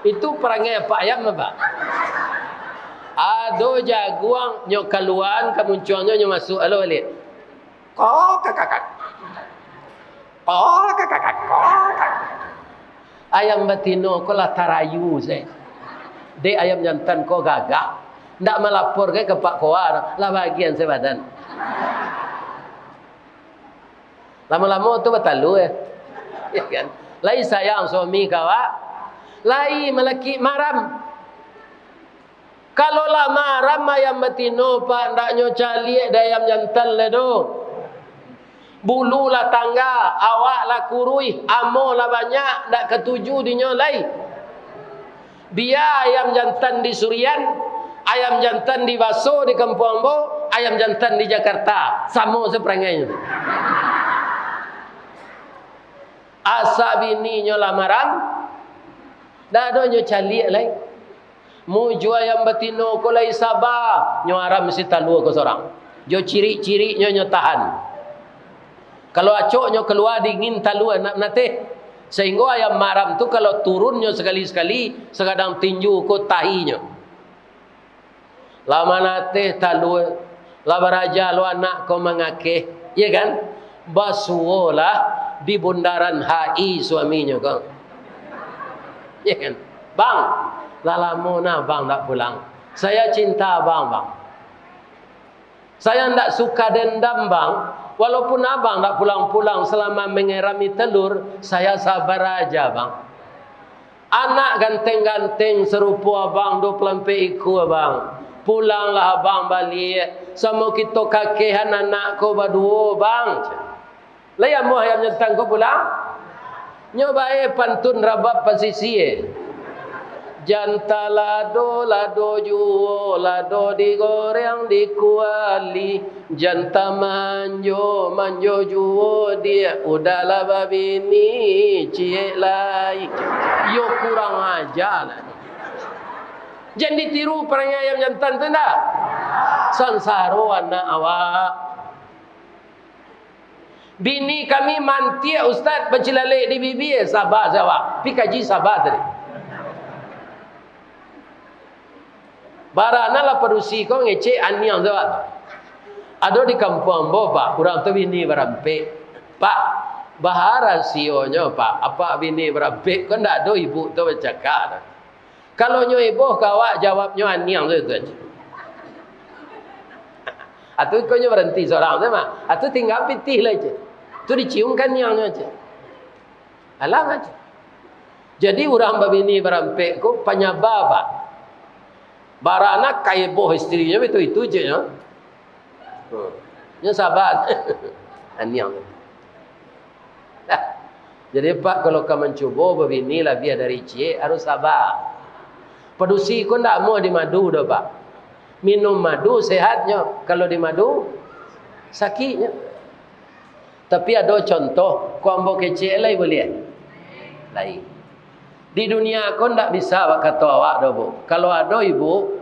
Itu perangai apa ayam apa? Ado jaguang nyo keluan kemuncuannya nyo masuk alo balik. Kakak. Ayam betino ko lah tarayu saya. De ayam jantan ko gagak. Ndak melapor ke Pak Koar lah bagian sebadan. Lama-lama tu betalu ya kan. Lai sayang suami kawa. Lai melaki maram. Kalau lah maram ayam betino Pak ndak nyo cali ayam jantan le do. Bulu lah tangga, awak lah kurui, amo lah banyak, ndak ketuju dinyo lai. Biar ayam jantan di Surian, ayam jantan di Baso di Kampung Ambo, ayam jantan di Jakarta, sama seperangainya. Asa bini nyo lamaran, dah ada nyo cali lai. Muju ayam betino ko lai sabar, nyo aram mesti talu ko sorang. Jo ciri-ciri nyo tahan. Kalau acoknya keluar dingin talu nak nate. Sehingga ayam maram tu kalau turunnya sekali-sekali sekadang tinju ko tahinya. Lama nate talu labaraja lo anak ko mengakeh, ya kan? Basuolah di bundaran HI suaminya kau. Ya kan? Bang, lalamu na bang tak pulang. Saya cinta bang. Saya tidak suka dendam bang. Walaupun abang tak pulang-pulang selama mengerami telur, saya sabar aja bang. Anak ganteng-ganteng serupa abang 20 iku abang. Pulanglah abang balik. Sama kita kakehan anak ko berdua bang. Layam mu ayam nyentang ko pulang. Nyobae pantun rabab pasisi. Janta lado juo, lado digoreng dikuali. Janta manjo juo dia. Udahlah babini cie lai. Yo kurang ajar lah. Jangan ditiru perangai ayam jantan tu tak? Sansaro anak awak. Bini kami mantia ustaz bercilalek di bibir. Sabar jawab. Pi kaji sabar tadi. Barana lah perusi kau ngecek aniang jawab. Ada di kampung bo pak. Orang tu bini berampek. Pak. Bahara sionya pak. Apa bini berampek. Kau tak ada ibu tu bercakap. Kalau nyo ibu kawak jawabnya aniang tu aja. Atau kau nyo berhenti seorang sama. Atau tinggal pitih lah je. Tu diciumkan niangnya aja. Alang aja. Jadi orang babini berampek ko penyabar pak. Barana kaya boh istrinya itu je ya. Nya sabar. Aniang. Jadi pak kalau kau mencuba babini lah biar dari cie harus sabar. Pedusi kau tak mau di madu dah pak. Minum madu sehatnya. Kalau di madu sakitnya. Tapi ada contoh, kau ambil kecil lai boleh? Lai. Di dunia kau tak bisa kata awak dah bu. Kalau ada ibu,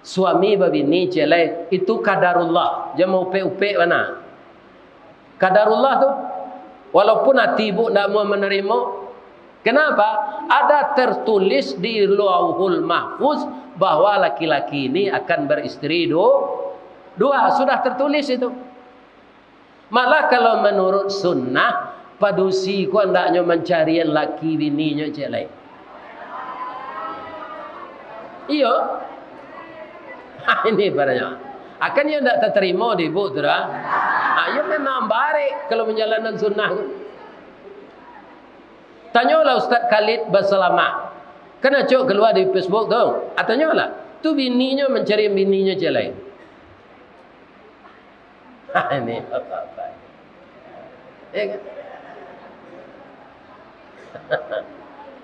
suami babini celai, itu kadarullah. Jangan upe-upe mana. Kadarullah tu, walaupun hati ibu tak mau menerima. Kenapa? Ada tertulis di Lauhul Mahfuz bahwa laki-laki ini akan beristri dua. Sudah tertulis itu. Malah kalau menurut sunnah, padusi ku hendaknya mencari laki bininya celai. Iya. Ini barangnya. Akan dia tidak terima di ibu tu dah. Ayo memang baik kalau menjalankan sunnah. Tanyalah Ustaz Khalid berselamat. Kena cok keluar di Facebook tu. Tanyalah. Tu bininya mencari bininya celai. Ini apa-apa. Ya kan?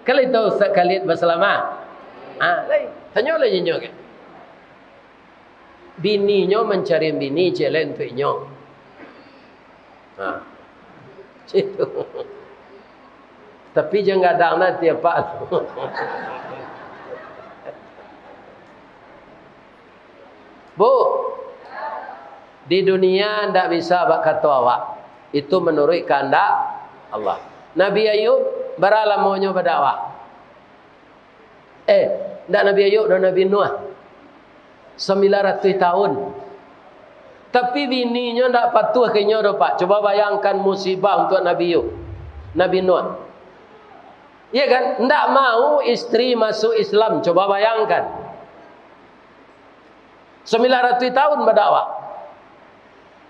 Kalau itu Ustaz Khalid berselamat. Lain. Tanya lagi nyo kan. Bininya mencari bini celai untuknya. Situ. Tapi jangan gadang nanti apa. Bu, di dunia tidak bisa kata awak. Itu menurut kehendak Allah. Nabi Ayub beralamannya berdakwah. Tidak Nabi Ayub dan Nabi Nuh. 900 tahun. Tapi bininya tidak patuh kenya dah pak. Coba bayangkan musibah untuk Nabi Ayub. Nabi Nuh. Ya kan? Tidak mau istri masuk Islam. Coba bayangkan. 900 tahun berdakwah.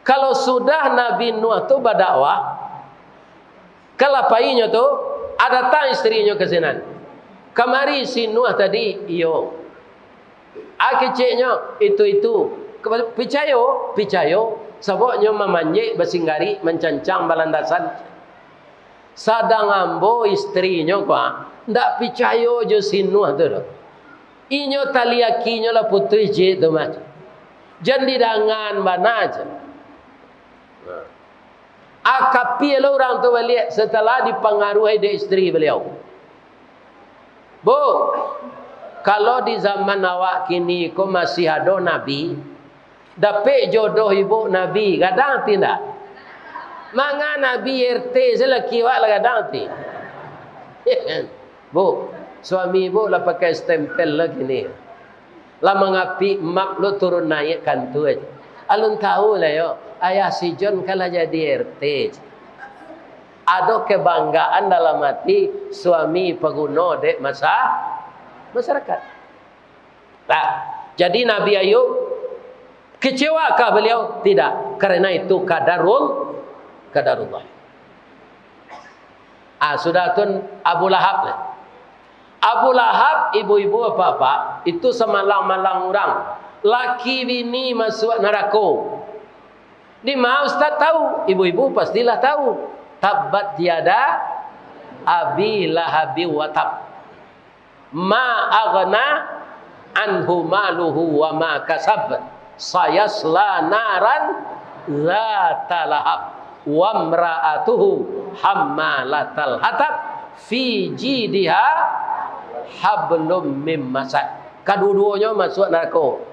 Kalau sudah Nabi Nuh tu berdakwah, kelapainya tu ada tak istrinya ke sini. Kamari si Nuh tadi, iyo. Keciknya itu. Picayo. Sebabnya memanjik bersinggari mencancang balandasan. Sadang ambo istrinya kuah. Ndak picayo je si Nuh tu. Inyo taliakinya lah putri je tu macam. Jangan didangan mana aja. Akapi lah orang tu balik setelah dipengaruhi dari isteri beliau. Bu, kalau di zaman awak kini kau masih ada Nabi, dapat jodoh ibu Nabi, kadang tidak. Manga Nabi RT selaki wak lah kadang tidak. Bu, suami ibu lah pakai stempel lah kini. Lah mengapi mak lu turun naik kantu aja. Alun tahu lah yo. Ayah si John kalau jadi RT. Ada kebanggaan dalam hati suami pengguna dek masyarakat. Nah, jadi Nabi Ayub kecewakah beliau? Tidak, karena itu kadarullah. Sudah tun Abu Lahab lah. Abu Lahab ibu-ibu apa-apa itu semalang-malang orang. Laki bini masuk neraka. Di mana Ustaz tahu? Ibu-ibu pastilah tahu. Tabbat tiada abi lahabi wa tab. ma aghna anhu maluhu wa ma kasab sayasla naran zata lahab wa imra'atuhu hammalatal hatab fi jidha hablum mim masad. Kedua-duanya masuk neraka.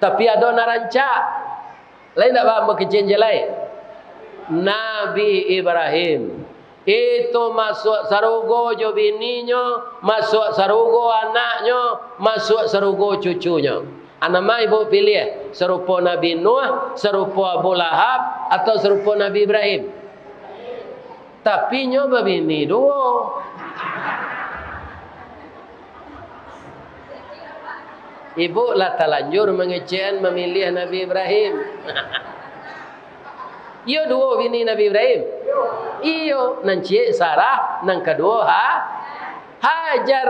Tapi ada narancak. Lain tak faham berkecil je lain. Nabi Ibrahim itu masuk sarugo jo bininya, masuk sarugo anaknya, masuk sarugo cucunya. Anama ibu pilih serupa Nabi Nuh, serupa Abu Lahab atau serupa Nabi Ibrahim. Tapi nyoba bini dua. Ibu lah terlanjur mengecehan memilih Nabi Ibrahim. Iyo dua bini Nabi Ibrahim. Iyo nan cik Sarah, nan kedua Hajar.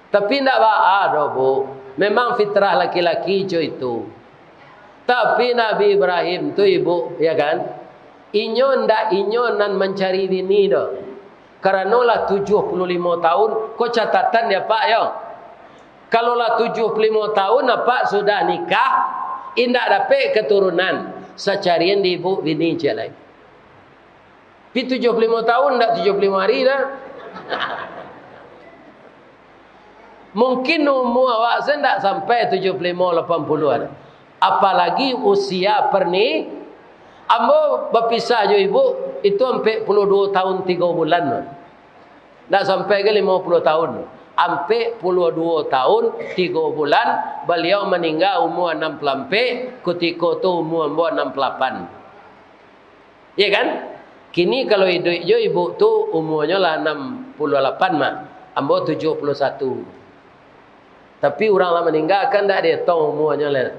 Tapi tidak ada bu. Memang fitrah laki-laki itu. Tapi Nabi Ibrahim tu ibu, ya kan? Inyo ndak inyo nan mencari bini dah. Karena lah 75 tahun, kau catatan ya Pak ya. Kalau lah 75 tahun apa sudah nikah, indak dapat keturunan. Secarian di ibu bini je lain. Pi 75 tahun ndak 75 hari dah. Mungkin umur awak sendak sampai 75-80 ada. Apalagi usia perni. Ambo berpisah jo ibu itu sampai 42 tahun 3 bulan. Ndak sampai ke 50 tahun. Sampai 22 tahun 3 bulan beliau meninggal umur 64, ketika tu umur 68. Ya kan? Kini kalau hidup jo ibu tu umurnya lah 68 mah. Ambo 71. Tapi orang lah meninggal kan tak dia tahu umurnya lah.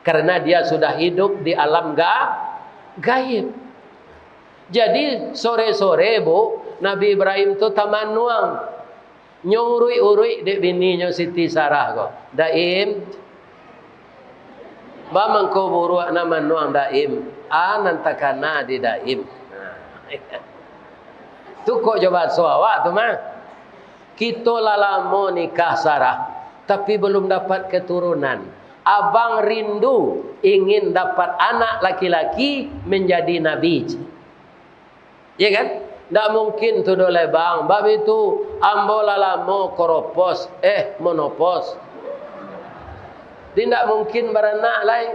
Karena dia sudah hidup di alam gaib. Jadi sore-sore bu, Nabi Ibrahim tu taman nuang. Nyurui-urui dek bininya Siti Sarah kok. Daim. Ba mangko buru nama nuang daim. Nantakana di daim. Tu kok coba suawak tu mah. Kita lama nikah Sarah, tapi belum dapat keturunan. Abang rindu ingin dapat anak laki-laki menjadi nabi. Ya kan? Tak mungkin tu doleh bang. Bab itu ambo lama koropos, monopos. Tidak mungkin beranak lain.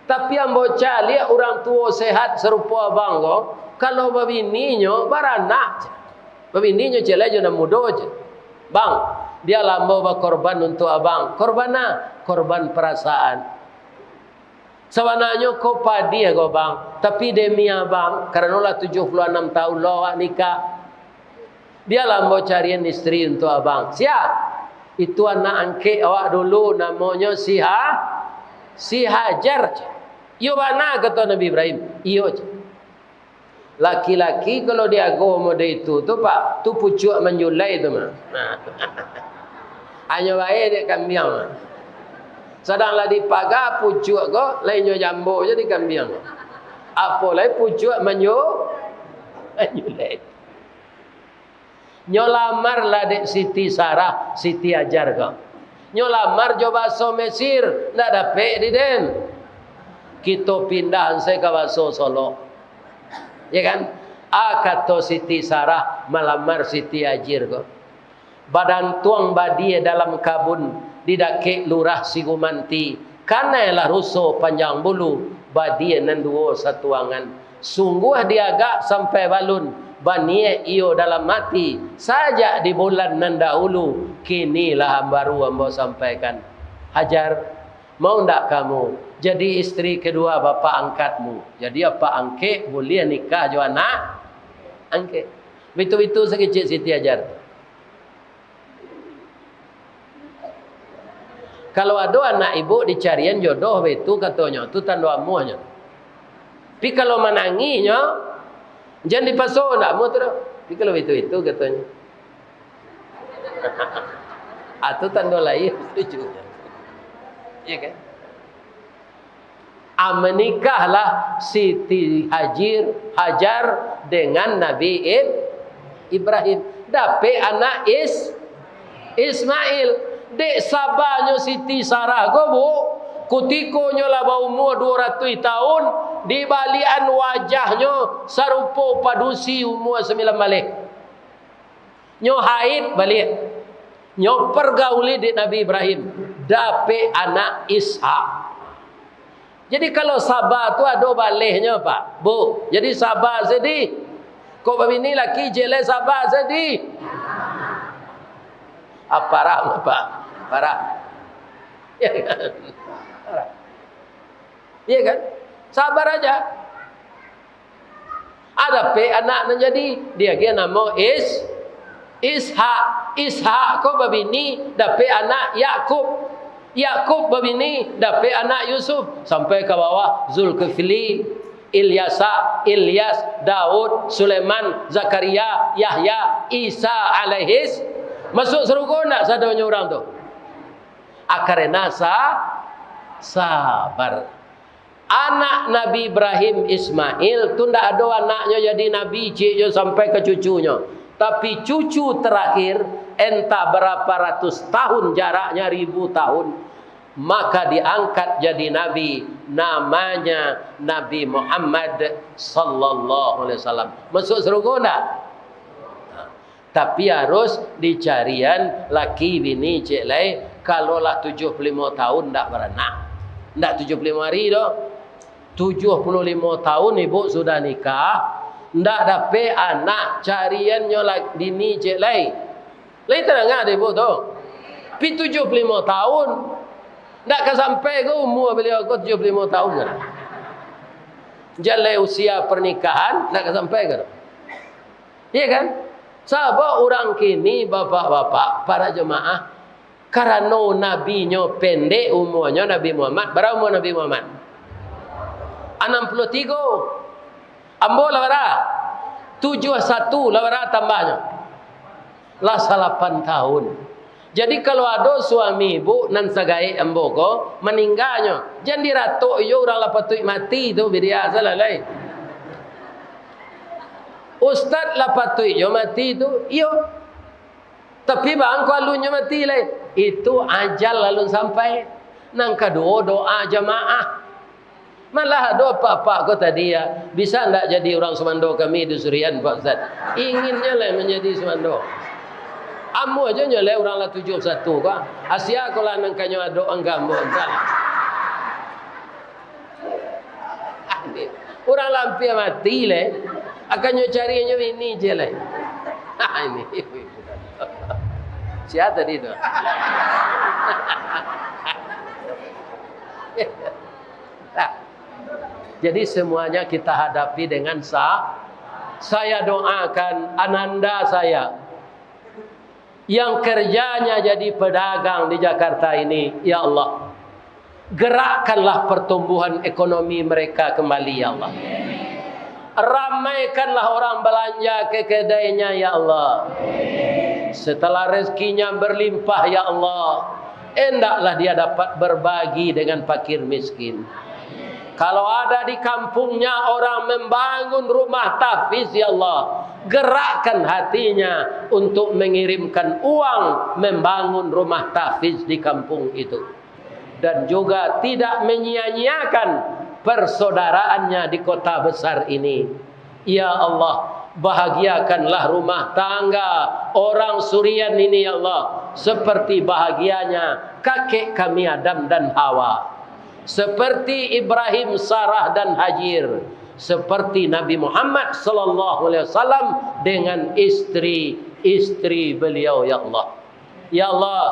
Tapi ambo cali orang tua sehat serupa abang ko. Kalau babininya beranak. Babininya celai je nak muda je. Bang, dia lama berkorban untuk abang. Korban apa? Korban perasaan. Sebenarnya kau padi ya kau bang. Tapi demi abang, kerana lah 76 tahun lah nikah. Dia lama carian istri untuk abang. Siap? Itu anak angkit awak dulu namanya si Hajar. Iyo mana kata Nabi Ibrahim? Iyo je. Laki-laki kalau dia agama dia itu tu pak, tu pucuk menjulai tu mah. Hanya baik dia kambing. Sedanglah di pagar pucuk ko, lainnya jambu je di kambing. Apa lain pucuk menjulai. Nyolamar lah dek Siti Sarah, Siti Hajar ko. Nyolamar coba so Mesir, ndak dapat di den. Kita pindah saya ke baso Solo. Ya kan? Kata Siti Sarah melamar Siti Hajar ko. Badan tuang badie dalam kabun didake lurah Sigumanti. Kanalah ruso panjang bulu badie nanduo satuangan. Sungguh diagak sampai balun banie iyo dalam mati saja di bulan nan dahulu. Kinilah baru ambo sampaikan. Hajar, mau ndak kamu jadi istri kedua bapak angkatmu? Jadi apa angke boleh nikah jo anak angke. Itu sekecil Siti Hajar. Kalau ada anak ibu dicarian jodoh itu katanya, tu tanda amuhnya. Tapi kalau menanginya jangan dipaso nak mu tu. Tapi kalau itu katanya. Atau tanda lain setuju. Iya kan? Menikahlah Siti Hajar dengan Nabi Ibrahim. Dapat anak Ismail. Dek sabarnya Siti Sarah ko bu. Kutikonya lah berumur 200 tahun. Di balian wajahnya serupa padusi umur 9 balik. Nyo haid balik. Nyo pergauli di Nabi Ibrahim. Dapat anak Ishak. Jadi kalau sabar tu ada baliknya Pak. Bu. Jadi sabar sedih. Kau begini laki jelek sabar sedih. Parah Pak. Parah. Ya kan? Parah. Iya kan? Sabar aja. Ada anak menjadi dia nama Ishak. Ishak kau begini dapat anak Yakub. Yakub begini dapat anak Yusuf sampai ke bawah Zulkifli, Ilyas, Daud, Sulaiman, Zakaria, Yahya, Isa alaihis masuk surga nak sadanya orang tu. Akarena sabar. Anak Nabi Ibrahim Ismail tu ndak ada anaknya jadi nabi cik sampai ke cucunya. Tapi cucu terakhir entah berapa ratus tahun jaraknya, 1000 tahun, maka diangkat jadi nabi, namanya Nabi Muhammad sallallahu alaihi wasallam. Masuk surga enggak? Tapi harus dicarian laki bini cik lai. Kalau lah 75 tahun ndak beranak. Ndak 75 hari dah. 75 tahun ibu sudah nikah. Ndak dapat anak, cariannya dini cik lai. Lai tenang ada ibu tu. Pi 75 tahun. Ndak akan sampai ke umur beliau ke 75 tahun kan. Jalai usia pernikahan ndak akan sampai ke. Iya kan? Sebab orang kini bapak-bapak para jemaah karena nabinya pendek umurnya Nabi Muhammad. Berapa umur Nabi Muhammad? 63. Ambo lawara 71 lawara tambahnya lah 8 tahun. Jadi kalau ada suami ibu nan sagai ambo ko meninggalnya jangan diratok yo orang lah patut mati tu bidia salah lain. Ustaz lah patut yo mati tu yo. Tapi bang ko alunya mati lain. Itu ajal lalu sampai. Nang kedua doa jamaah. Malah ada apa-apa kau tadi ya. Bisa tak jadi orang Semando kami di Surian Pak Ustaz? Inginnya lah menjadi Semando. Amu aja nyoleh orang lah 71 kau. Asia kalau nang kanyo ada anggamu enggak. Orang lampir mati le. Akan nyo carinya ini je le. Ini. Siapa tadi tu? Jadi semuanya kita hadapi dengan saya doakan ananda saya yang kerjanya jadi pedagang di Jakarta ini, ya Allah, gerakkanlah pertumbuhan ekonomi mereka kembali, ya Allah. Ramaikanlah orang belanja ke kedainya, ya Allah. Setelah rezekinya berlimpah, ya Allah, hendaklah dia dapat berbagi dengan fakir miskin. Kalau ada di kampungnya orang membangun rumah tahfiz, ya Allah, gerakkan hatinya untuk mengirimkan uang membangun rumah tahfiz di kampung itu. Dan juga tidak menyia-nyiakan persaudaraannya di kota besar ini. Ya Allah, bahagiakanlah rumah tangga orang Surian ini, ya Allah, seperti bahagianya kakek kami Adam dan Hawa. Seperti Ibrahim, Sarah dan Hajir, seperti Nabi Muhammad sallallahu alaihi wasallam dengan istri beliau, ya Allah. Ya Allah,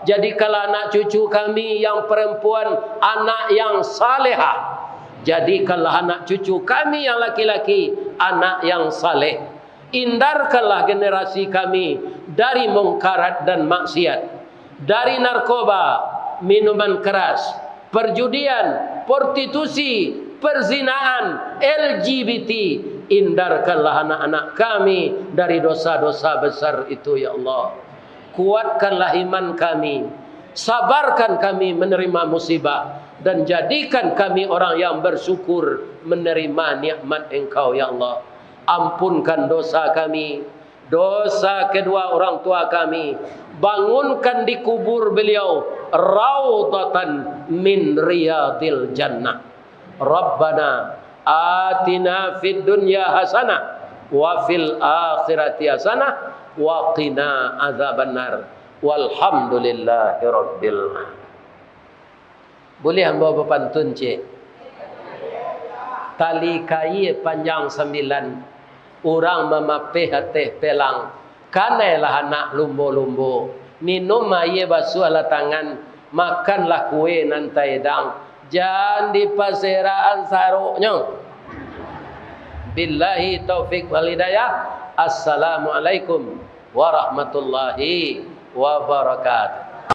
jadikanlah anak cucu kami yang perempuan anak yang salehah. Jadikanlah anak cucu kami yang laki-laki anak yang saleh. Hindarkanlah generasi kami dari mungkarat dan maksiat, dari narkoba, minuman keras, perjudian, prostitusi, perzinaan, LGBT. Hindarkanlah anak-anak kami dari dosa-dosa besar itu, ya Allah. Kuatkanlah iman kami, sabarkan kami menerima musibah, dan jadikan kami orang yang bersyukur menerima nikmat Engkau, ya Allah. Ampunkan dosa kami, dosa kedua orang tua kami, bangunkan di kubur beliau raudhatan min riyadil jannah. Rabbana atina fid dunya hasanah wa fil akhirati hasanah wa qina azabannar. Walhamdulillahi rabbil alamin. Boleh hamba berpantun cik? Tali kai panjang 9, orang memapih hati pelang, kanailah anak lumbo-lumbo, minum air basuh lah tangan, makanlah kue nantai dang, jangan di pasiraan saruknya. Billahi taufik wal hidayah. Assalamualaikum warahmatullahi wabarakatuh.